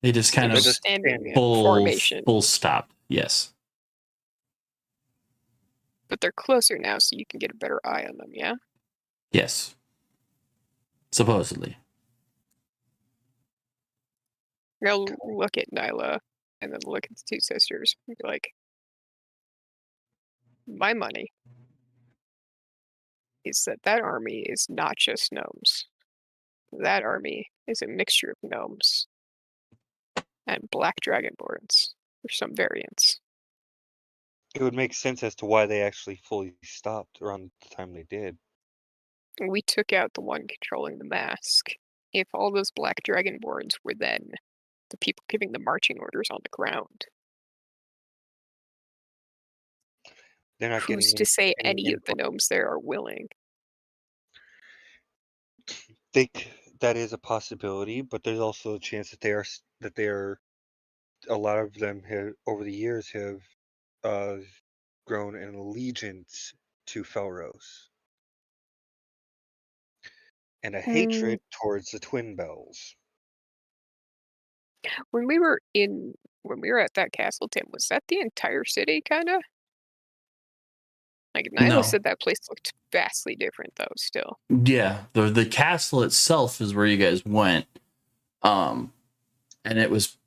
They just kind They're of just standing in full formation. stop. Yes. But they're closer now, so you can get a better eye on them, yeah? Yes. Supposedly. I'll look at Nyla and then look at the two sisters and be like, my money is that army is not just gnomes. That army is a mixture of gnomes and black dragonborns, or some variants. It would make sense as to why they actually fully stopped around the time they did. We took out the one controlling the mask. If all those black dragonborns were then the people giving the marching orders on the ground, They're not who's getting to say any any of the input. gnomes there are willing? Think that is a possibility, but there's also a chance that they are a lot of them have over the years have grown an allegiance to Felros and a hatred towards the Twin Bells. When we were at that castle, Tim, was that the entire city, kinda? Like, Nyla No. said that place looked vastly different, though, still. Yeah, the castle itself is where you guys went, and it was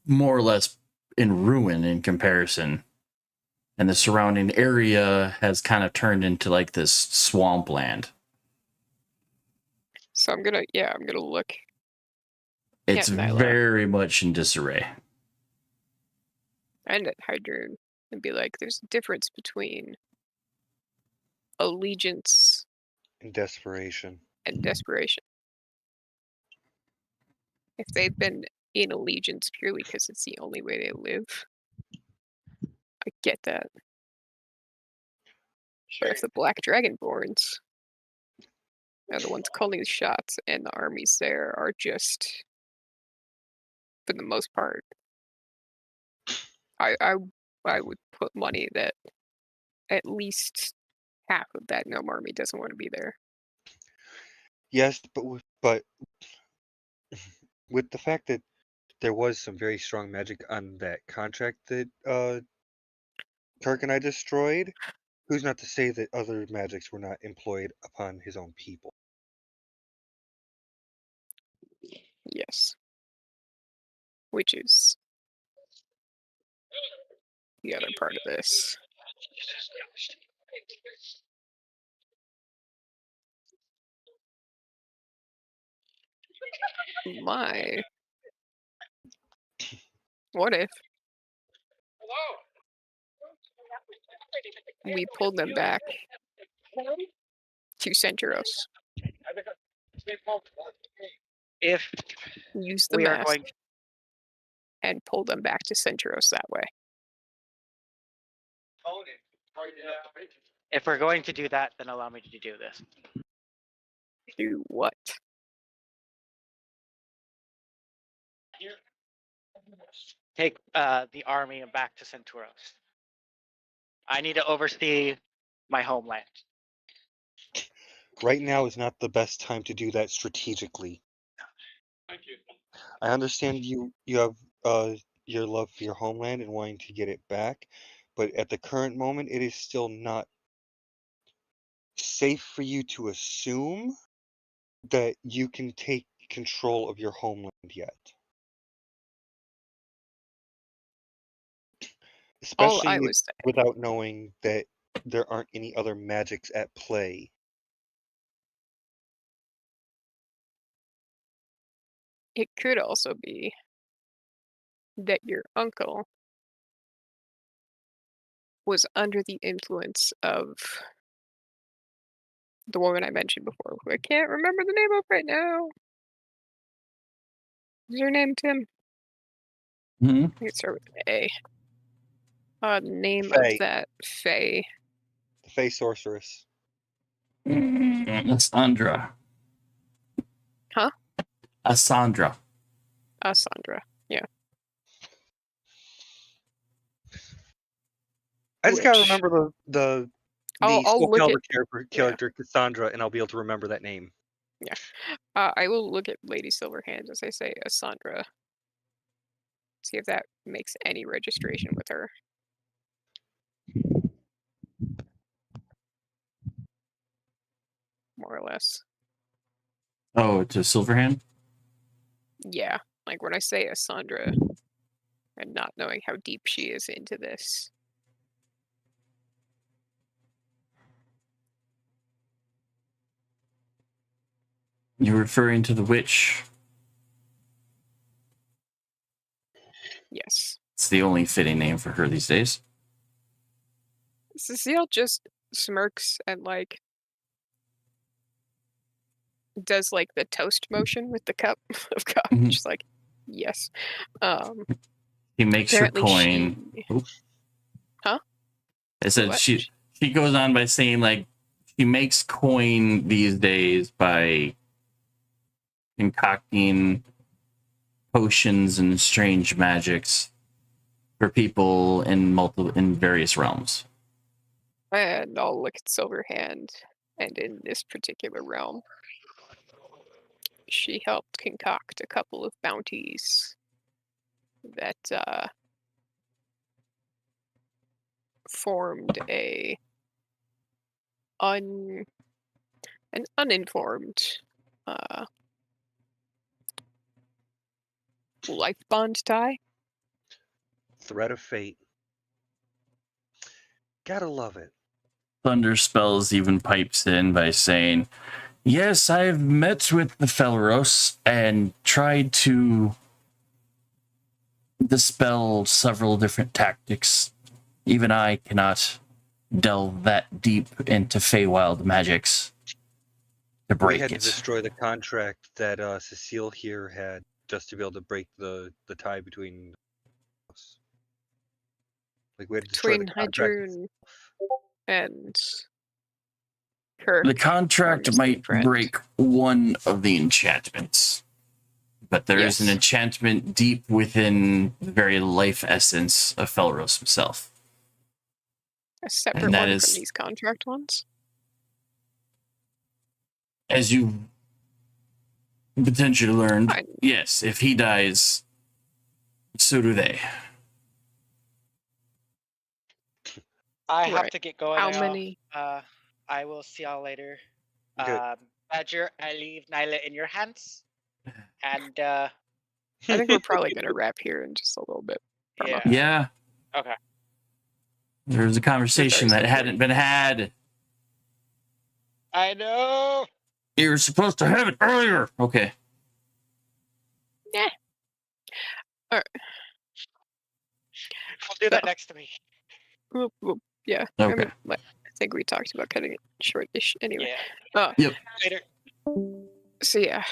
more or less in ruin in comparison, and the surrounding area has kind of turned into like this swampland. So I'm gonna look. It's Nyla. very much in disarray. And at Hydroon and be like, there's a difference between allegiance and desperation. If they've been in allegiance purely because it's the only way they live, I get that. But if the Black Dragonborns are the ones calling the shots and the armies there are just, for the most part, I would put money that at least half of that gnome army doesn't want to be there. Yes, but with the fact that there was some very strong magic on that contract that Kirk and I destroyed, who's not to say that other magics were not employed upon his own people? Yes. Which is the other part of this. My. What if we pulled them back to Centuros? If use the we are mask going and pull them back to Centuros that way. If we're going to do that, then allow me to do this. Do what? Take the army and back to Centuros. I need to oversee my homeland. Right now is not the best time to do that strategically. Thank you. I understand you have your love for your homeland and wanting to get it back, but at the current moment, it is still not safe for you to assume that you can take control of your homeland yet. Especially without knowing that there aren't any other magics at play. It could also be that your uncle was under the influence of the woman I mentioned before, who I can't remember the name of right now. Is her name Tim? Mm-hmm. I think it starts with A. Name Fae. of that Fae. The Fae Sorceress. Asandra. Huh? Asandra. Asandra, yeah. I just gotta remember the I'll Soul look Calibur at character Cassandra, and I'll be able to remember that name. I will look at Lady Silverhand as I say Sandra. See if that makes any registration with her. More or less. Oh, to Silverhand? Yeah. Like when I say Sandra and not knowing how deep she is into this. You're referring to the witch? Yes. It's the only fitting name for her these days. Cecile just smirks and like does like the toast motion with the cup of coffee. Mhm. Just like, yes. He makes her apparently coin. Huh? I said What? she goes on by saying like she makes coin these days by concocting potions and strange magics for people in various realms. And I'll look at Silverhand, and in this particular realm, she helped concoct a couple of bounties that formed an uninformed life bond tie. Thread of fate. Gotta love it. Thunder Spells even pipes in by saying, "Yes, I've met with the Felros and tried to dispel several different tactics. Even I cannot delve that deep into Feywild magics to We break had to it." destroy the contract that Cecile here had just to be able to break the tie between us. Like we had to destroy Between the contract. Hydrun and her. The contract missing might friend. break one of the enchantments, but there is an Yes. enchantment deep within the very life essence of Felros himself. A separate And that one is- from these contract ones. As you potentially learned, Fine. yes, if he dies, so do they. I have Right. to get going How now. many? I will see y'all later. Good. Badger, I leave Nyla in your hands. And I think we're probably gonna wrap here in just a little bit. Irma. yeah. Yeah, Okay. there's a conversation that hadn't been had. I know. You were supposed to have it earlier. Okay. Yeah. All right. We'll do that So- next week. Well, yeah. I Okay. mean, I think we talked about cutting it short-ish anyway. Yeah. Later. So yeah.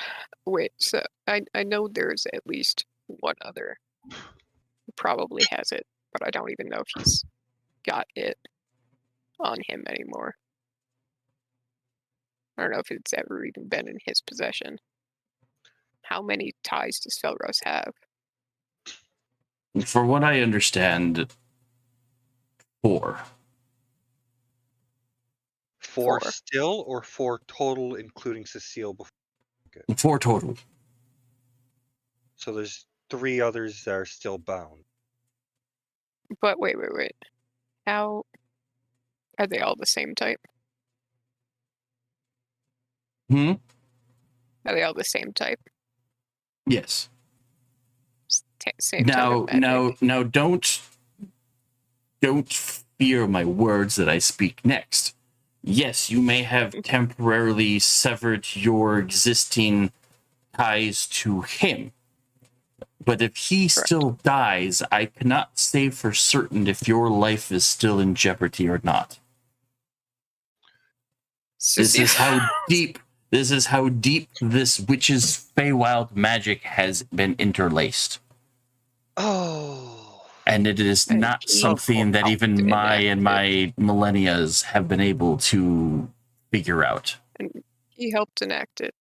Wait. So I know there's at least one other who probably has it, but I don't even know if he's got it on him anymore. I don't know if it's ever even been in his possession. How many ties does Felros have? For what I understand, 4. 4 4. still or 4 total, including Cecile before? 4 total. So there's 3 others that are still bound. But wait. How are they all the same type? Hmm? Are they all the same type? Yes. Same type of magic? Now, don't fear my words that I speak next. Yes, you may have temporarily severed your existing ties to him, but if he still dies, I cannot say for certain if your life is still in jeopardy or not. This is how deep this witch's Feywild magic has been interlaced. Oh. And it is And not he something that helped even my enact millennias have been able to figure out. And he helped enact it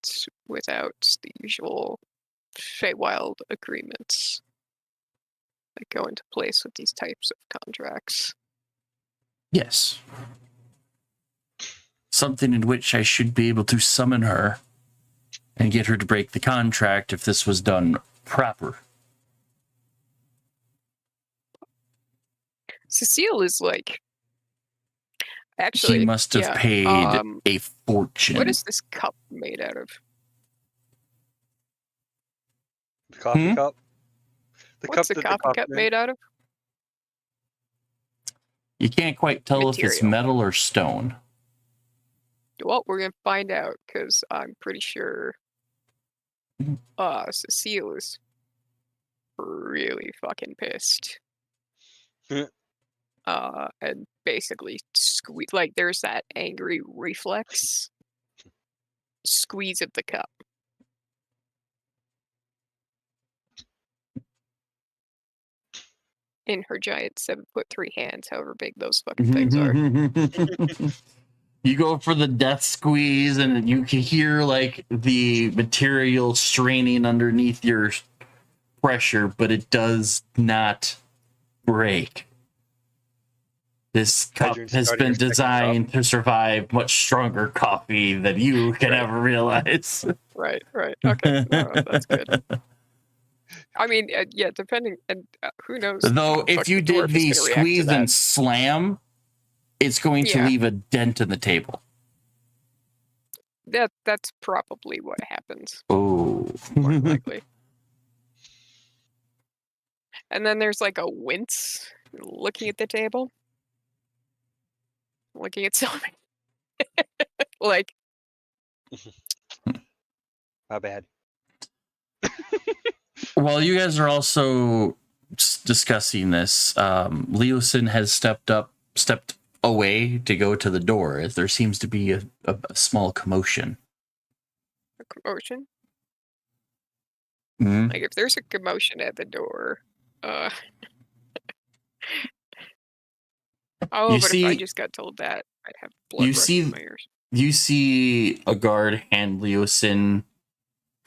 without the usual Feywild agreements that go into place with these types of contracts. Yes. something in which I should be able to summon her and get her to break the contract if this was done proper. Cecile is like. Actually, He must have paid a fortune. What is this cup made out of? The coffee cup. What's the coffee cup made out of? You can't quite tell if it's metal or stone. Well, we're gonna find out because I'm pretty sure Cecile is really fucking pissed. And basically squeeze, like there's that angry reflex squeeze of the cup. In her giant 7'3" hands, however big those fucking things are. You go for the death squeeze, and you can hear like the material straining underneath your pressure, but it does not break. This cup has been designed to survive much stronger coffee than you can ever realize. Right. Okay, no, that's good. I mean, yeah, depending, and who knows? Though, if you did the squeeze and slam, it's going to leave a dent in the table. That's probably what happens. Oh, more likely. And then there's like a wince looking at the table, looking at something. Like, my bad. While you guys are also discussing this, Leosin has stepped away to go to the door as there seems to be a small commotion. A commotion? Mm-hmm. Like, if there's a commotion at the door, but if I just got told that, I'd have blood rushing in my ears. You see a guard hand Leosin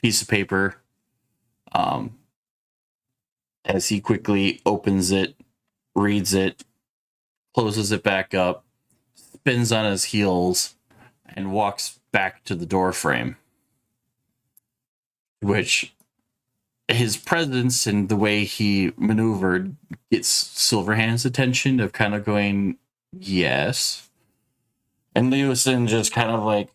piece of paper. As he quickly opens it, reads it, closes it back up, spins on his heels, and walks back to the door frame. Which his presence and the way he maneuvered gets Silverhand's attention of kind of going, yes. And Leosin just kind of like,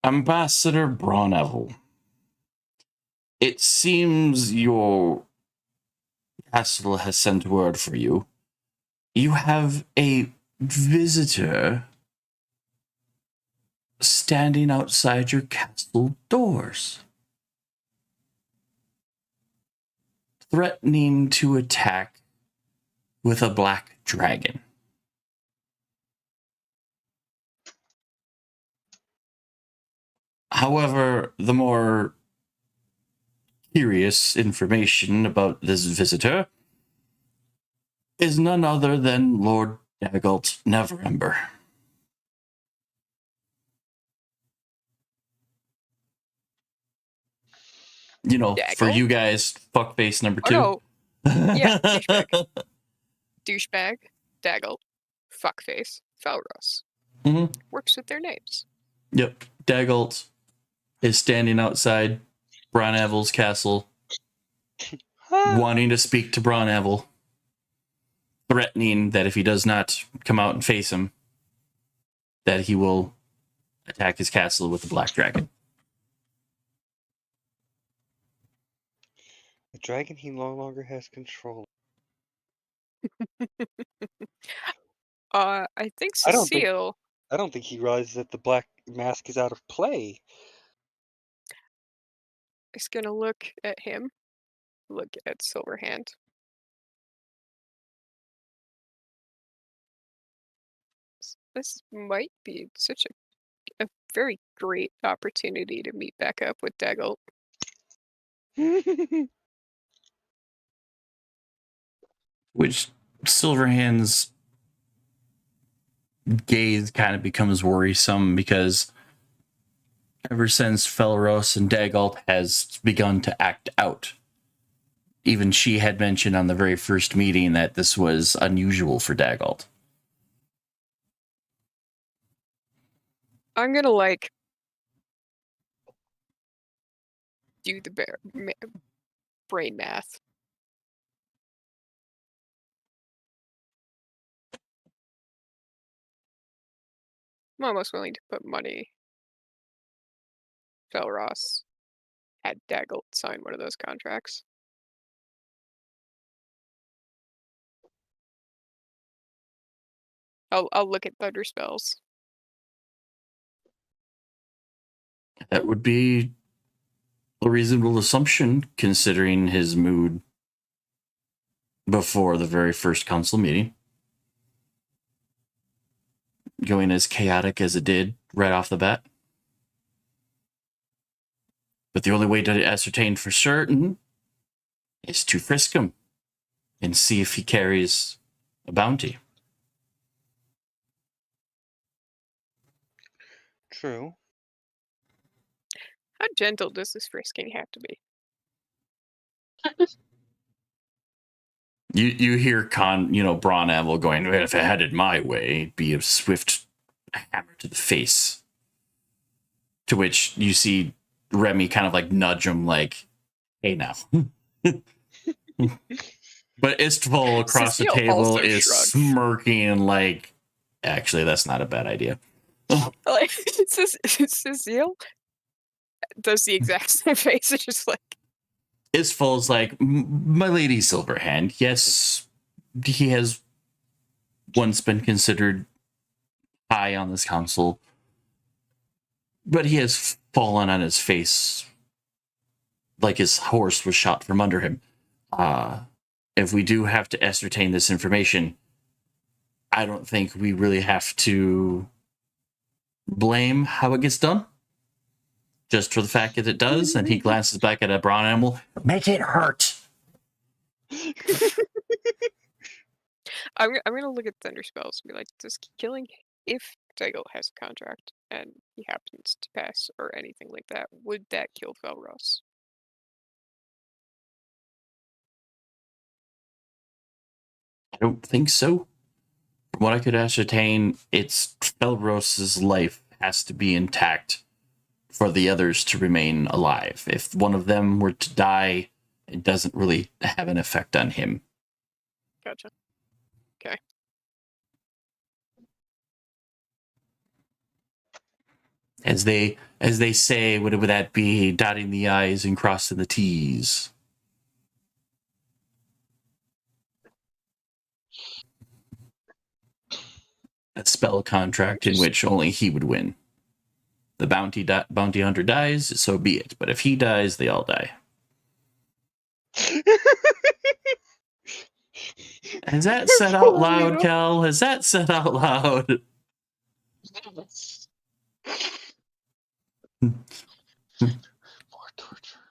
Ambassador Brauneville, it seems your castle has sent word for you. You have a visitor standing outside your castle doors, threatening to attack with a black dragon. However, the more curious information about this visitor is none other than Lord Daggalt Neverember. You know, Daggalt? For you guys, fuckface number 2. Oh, no. Yeah, douchebag. Douchebag, Daggalt, fuckface, Felros. Mm-hmm. Works with their names. Yep. Daggalt is standing outside Brauneville's castle, wanting to speak to Brauneville, threatening that if he does not come out and face him, that he will attack his castle with the black dragon. The dragon he no longer has control. I think Cecile. I don't think he realizes that the black mask is out of play. Is gonna look at him, look at Silverhand. This might be such a very great opportunity to meet back up with Daggalt. Which Silverhand's gaze kind of becomes worrisome because ever since Felros and Daggalt has begun to act out, even she had mentioned on the very first meeting that this was unusual for Daggalt. I'm gonna like do the brain math. I'm almost willing to put money. Felross had Daggle sign one of those contracts. I'll look at thunder spells. That would be a reasonable assumption, considering his mood before the very first council meeting. Going as chaotic as it did right off the bat. But the only way to ascertain for certain is to frisk him and see if he carries a bounty. True. How gentle does this frisking have to be? You hear Braun Anvil going, well, if I had it my way, it'd be a swift hammer to the face. To which you see Remy kind of like nudge him like, hey now. But Istval across the Cecile table also is shrugs. smirking like, actually, that's not a bad idea. Like Cecile does the exact same face. It's just like Istval's like, my lady Silverhand, yes, he has once been considered high on this council, but he has fallen on his face like his horse was shot from under him. If we do have to ascertain this information, I don't think we really have to blame how it gets done. Just for the fact that it does, and he glances back at a Braun Animal. Make it hurt! I'm gonna look at thunder spells and be like, does killing, if Daigo has a contract and he happens to pass or anything like that, would that kill Felross? I don't think so. From what I could ascertain, it's Felross's life has to be intact for the others to remain alive. If one of them were to die, it doesn't really have an effect on him. Gotcha. Okay. As they say, would that be dotting the I's and crossing the T's? A spell contract in which only he would win. The bounty hunter dies, so be it. But if he dies, they all die. Has that said out loud, Cal? Has that said out loud?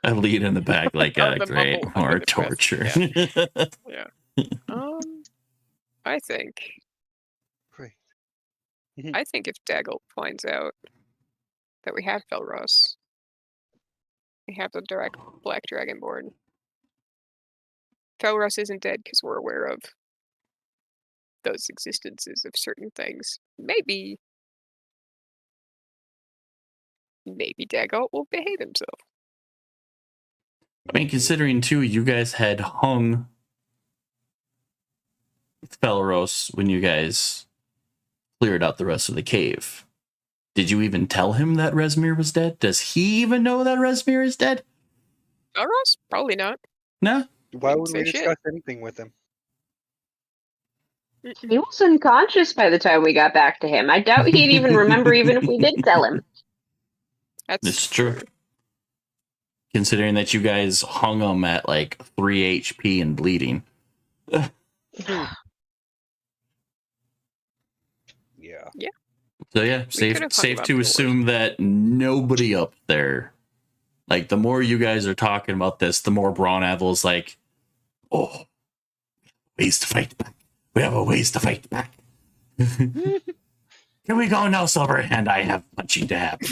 I lead in the back like, The great, mumble more under the breath, torture. Yeah. I think Great. I think if Daggle finds out that we have Felross, we have the direct Black Dragonborn. Felross isn't dead because we're aware of those existences of certain things. Maybe Daggle will behave himself. I mean, considering too, you guys had hung Felross when you guys cleared out the rest of the cave. Did you even tell him that Rezmir was dead? Does he even know that Rezmir is dead? Felross? Probably not. No. Why would Say we shit. discuss anything with him? He was unconscious by the time we got back to him. I doubt he'd even remember even if we did tell him. It's true. Considering that you guys hung him at like 3 HP and bleeding. Yeah. Yeah. So yeah, We safe could have hung safe him up to for assume that nobody up there, like the more you guys are talking about this, the more Braun Avil's like, oh, ways to fight back. We have a ways to fight back. Here we go now, Silverhand. I have punching to happen.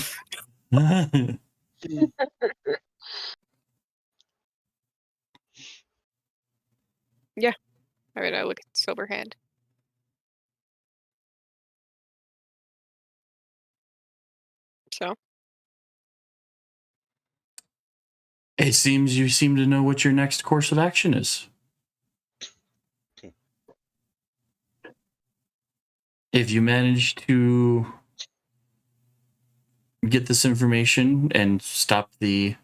Yeah. I mean, I look at Silverhand. It seems you seem to know what your next course of action is. If you manage to get this information and stop the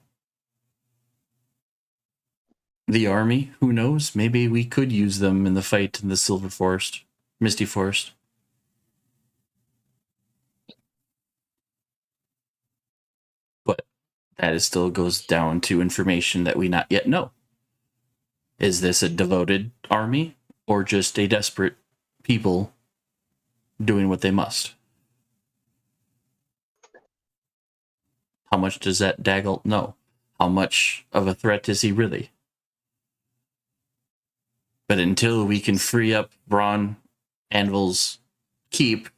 army, who knows? Maybe we could use them in the fight in the Silver Forest, Misty Forest. But that is still goes down to information that we not yet know. Is this a devoted army or just a desperate people doing what they must? How much does that Daggalt know? How much of a threat is he really? But until we can free up Braun Anvil's keep,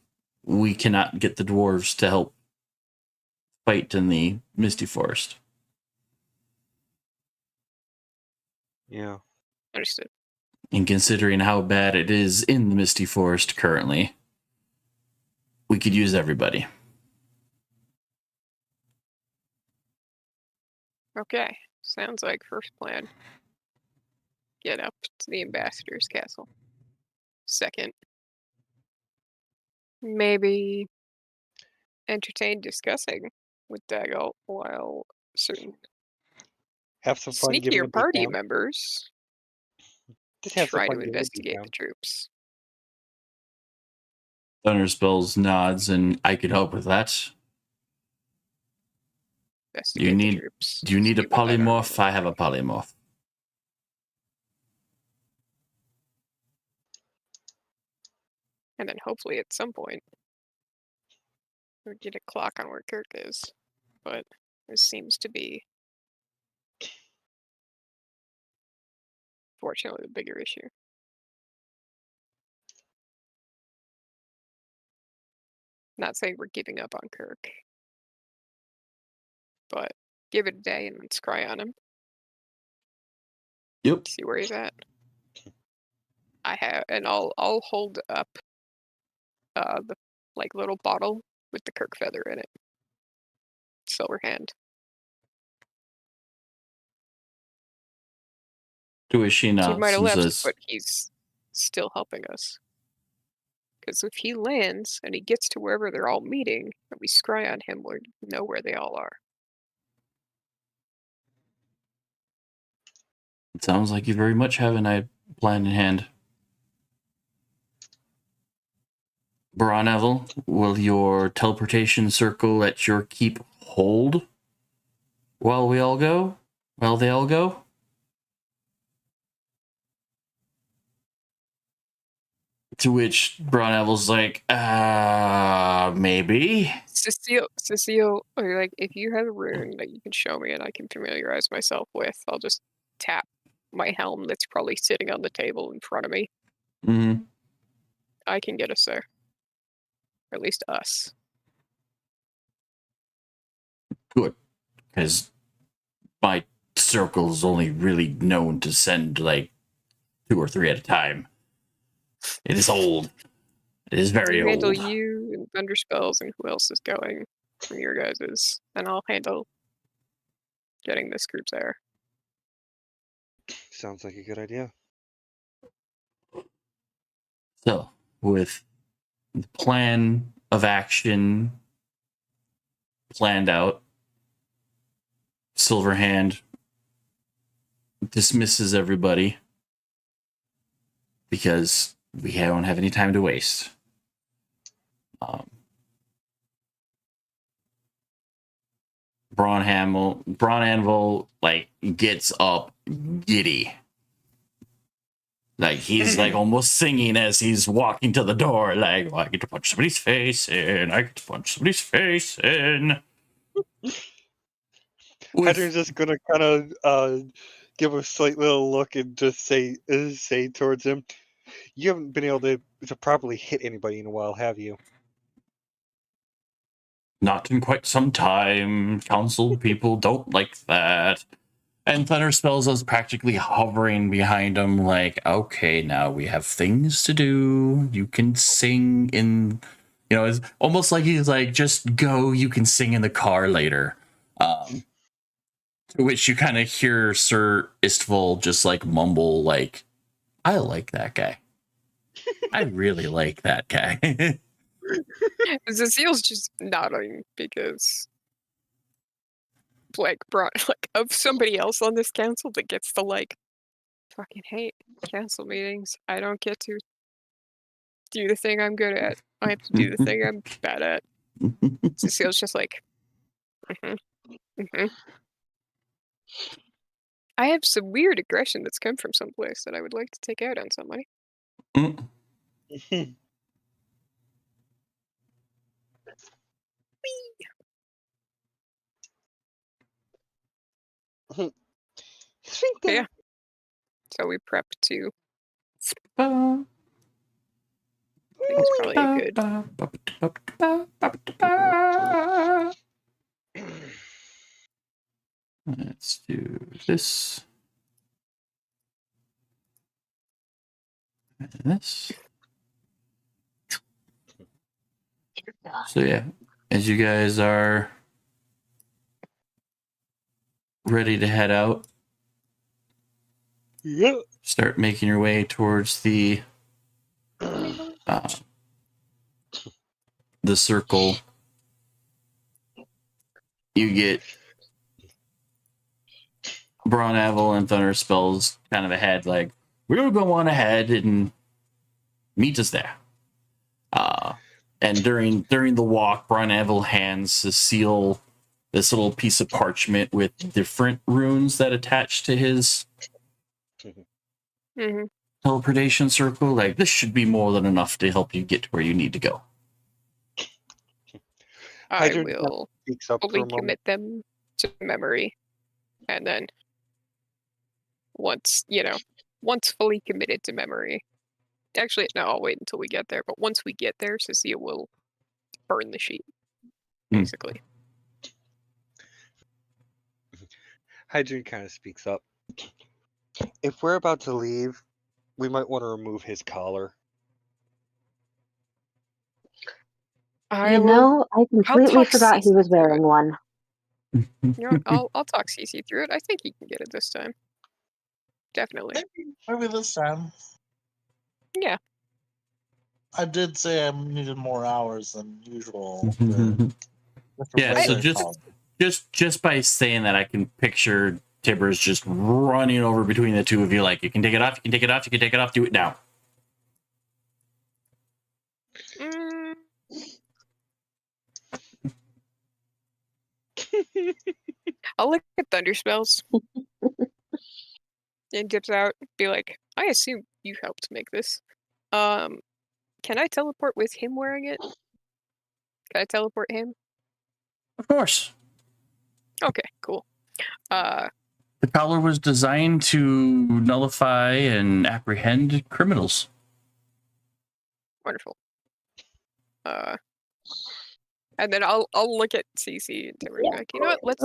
we cannot get the dwarves to help fight in the Misty Forest. Yeah. Understood. And considering how bad it is in the Misty Forest currently, we could use everybody. Okay. Sounds like first plan. Get up to the ambassador's castle. Second, maybe entertain discussing with Daggalt while certain Have some fun giving sneakier a party beatdown. members Just have some try fun to giving a investigate beatdown. the troops. Thunderspells nods, and I could help with that. Investigate You the need? troops. Do you need a see what that army polymorph? I have a polymorph. And then hopefully at some point we'll get a clock on where Kirk is. But this seems to be, fortunately, the bigger issue. Not saying we're giving up on Kirk, but give it a day and then scry on him. Yep. See where he's at. I'll hold up the little bottle with the Kirk feather in it. Silver hand. To which she He nods might have and left, says, but he's still helping us. Because if he lands and he gets to wherever they're all meeting, and we scry on him, we'll know where they all are. "It sounds like you very much have a plan in hand." Braun Anvil, will your teleportation circle at your keep hold while we all go? While they all go? To which Braun Anvil's like, maybe. Cecile, like, if you have a rune that you can show me and I can familiarize myself with, I'll just tap my helm that's probably sitting on the table in front of me. Mm-hmm. I can get us there. Or at least us. Good. Because my circle is only really known to send like 2 or 3 at a time. It is old. It is very You handle old. you and Thunderspells and who else is going from your guys's, and I'll handle getting this group there. Sounds like a good idea. So, with the plan of action planned out, Silverhand dismisses everybody because we don't have any time to waste. Braun Anvil like gets up giddy. Like he's like almost singing as he's walking to the door, like, "I get to punch somebody's face in, I get to punch somebody's face in." Hedger's just gonna kind of give a slight little look and just say towards him, "You haven't been able to properly hit anybody in a while, have you?" "Not in quite some time. Council people don't like that." And Thunderspells is practically hovering behind him, like, "Okay, now we have things to do. You can sing in," it's almost like he's like, "Just go. You can sing in the car later." To which you kind of hear Sir Istval just like mumble, like, I like that guy. I really like that guy. Zaziel's just nodding because like brought like of somebody else on this council that gets to like fucking hate council meetings. I don't get to do the thing I'm good at. I have to do the thing I'm bad at. Cecile's just like, I have some weird aggression that's come from someplace that I would like to take out on somebody. Yeah. So we prep to. I think it's probably a good. Let's do this. And this. So yeah, as you guys are ready to head out, start making your way towards the circle. You get Bronavil and Thunder Spells kind of ahead, like, we'll go on ahead and meet us there. And during the walk, Bronavil hands Cecile this little piece of parchment with different runes that attach to his teleportation circle. Like, this should be more than enough to help you get to where you need to go. I will fully commit them to memory, and then once fully committed to memory. Actually, no, I'll wait until we get there. But once we get there, Cecile will burn the sheet, basically. Hydrian kind of speaks up. If we're about to leave, we might want to remove his collar. I completely forgot he was wearing one. You know what? I'll talk CC through it. I think he can get it this time. Definitely. Maybe this time. Yeah. I did say I needed more hours than usual. Yeah, so just by saying that, I can picture Tibbers just running over between the two of you, like, you can take it off, you can take it off, you can take it off, do it now. I'll look at Thunder Spells. And dips out, be like, I assume you helped make this. Can I teleport with him wearing it? Can I teleport him? Of course. Okay, cool. The collar was designed to nullify and apprehend criminals. Wonderful. And then I'll look at CC and Timber like, you know what? Let's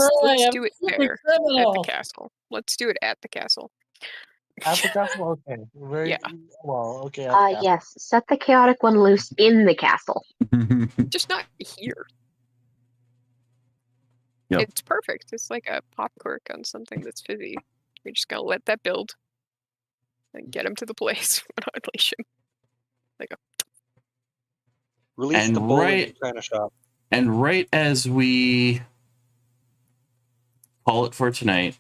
do it there at the castle. Let's do it at the castle. At the castle, okay. Very well. Okay. Yes, set the chaotic one loose in the castle. Just not here. Yep. It's perfect. It's like a pop cork on something that's fizzy. We're just gonna let that build and get him to the place when I unleash him. Like Release the bull in China shop. And right as we call it for tonight,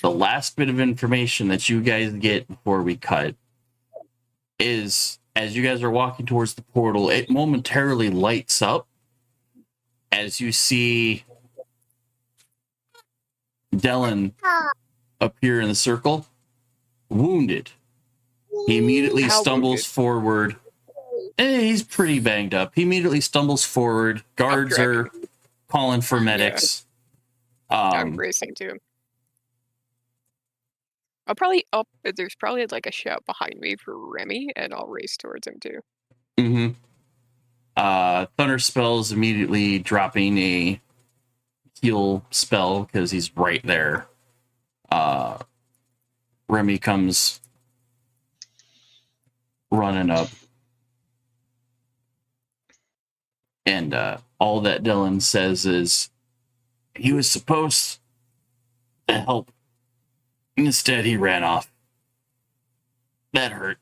the last bit of information that you guys get before we cut is, as you guys are walking towards the portal, it momentarily lights up as you see Dellen appear in the circle, wounded. He immediately stumbles forward. He's pretty banged up. He immediately stumbles forward. Guards are calling for medics. I'm racing to him. There's probably like a shout behind me for Remy, and I'll race towards him too. Thunder Spells immediately dropping a heal spell because he's right there. Remy comes running up. And all that Dylan says is, he was supposed to help. Instead, he ran off. That hurt.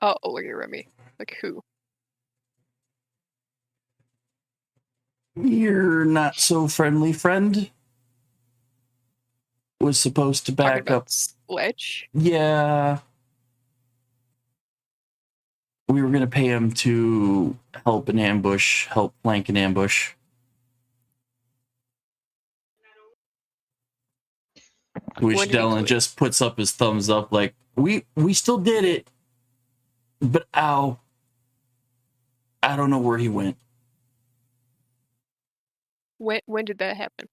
Oh, look at Remy. Like who? Your not so friendly friend was supposed to Talking back about up. Sledge? Yeah. We were going to pay him to help flank an ambush. Which When did he Dylan quit? just puts up his thumbs up like, we still did it. But ow. I don't know where he went. When did that happen?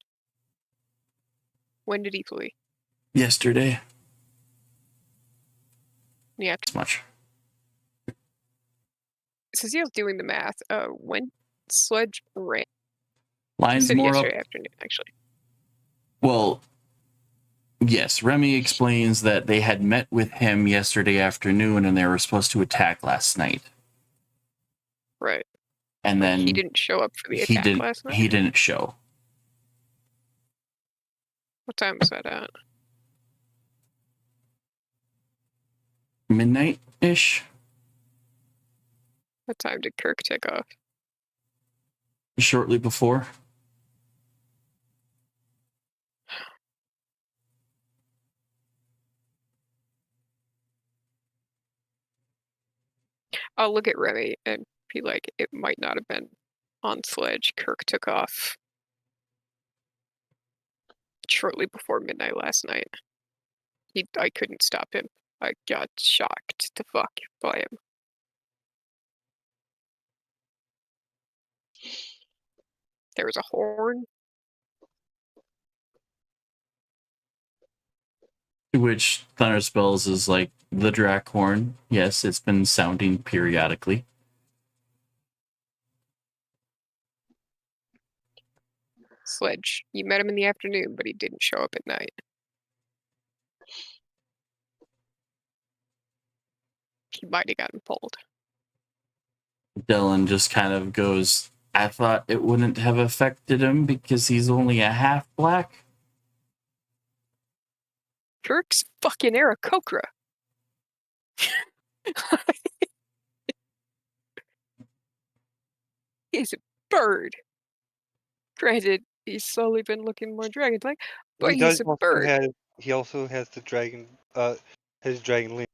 When did he flee? Yesterday. Yeah. As much. Since he was doing the math, when Sledge ran. Lines Said more up. yesterday afternoon, actually. Well, yes, Remy explains that they had met with him yesterday afternoon and they were supposed to attack last night. Right. And But then he didn't show up for the attack last night? He didn't show. What time was that at? Midnight-ish? What time did Kirk take off? Shortly before. I'll look at Remy and be like, it might not have been on Sledge. Kirk took off shortly before midnight last night. I couldn't stop him. I got shocked to fuck by him. There was a horn. Which Thunder Spells is like the Drac horn. Yes, it's been sounding periodically. Sledge. You met him in the afternoon, but he didn't show up at night. He might have gotten pulled. Dylan just kind of goes, I thought it wouldn't have affected him because he's only a half black. Kirk's fucking Aarakocra. He's a bird. Granted, he's slowly been looking more dragon-like, but he's a bird. He also has the dragon, his dragon lineage.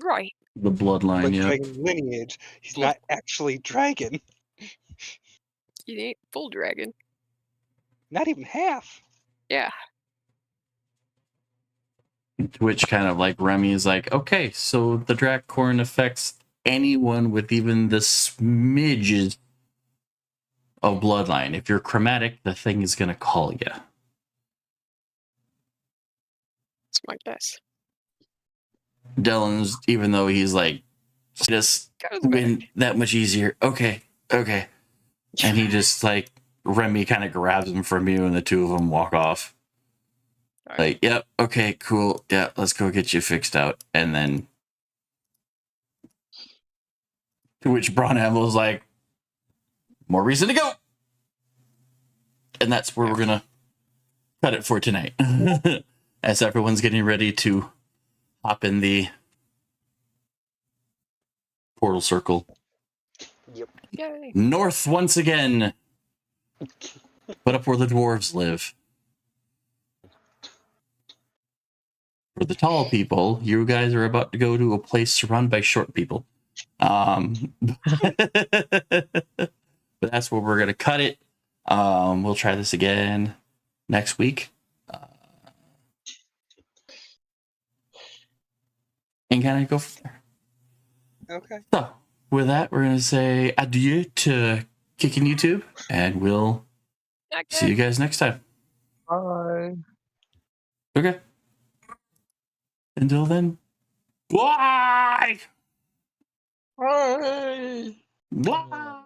Right. The bloodline, But yeah. dragon lineage, he's not actually dragon. He ain't full dragon. Not even half. Yeah. To which kind of like Remy is like, okay, so the Dracorn affects anyone with even the smidges of bloodline. If you're chromatic, the thing is going to call you. That's my guess. Dylan's, even though he's like, just win that much easier. Okay. And he just like, Remy kind of grabs him from you and the two of them walk off. Right. Like, yep, okay, cool. Yeah, let's go get you fixed out. And then, to which Braun Hamill's like, more reason to go. And that's where we're going to cut it for tonight. As everyone's getting ready to hop in the portal circle. Yep. Yay. North once again. But up where the dwarves live. For the tall people, you guys are about to go to a place surrounded by short people. But that's where we're going to cut it. We'll try this again next week. And kind of go from there. Okay. So, with that, we're going to say adieu to Kicking YouTube, and we'll see you guys next time. Bye. Okay. Until then, bye! Bye. Bye!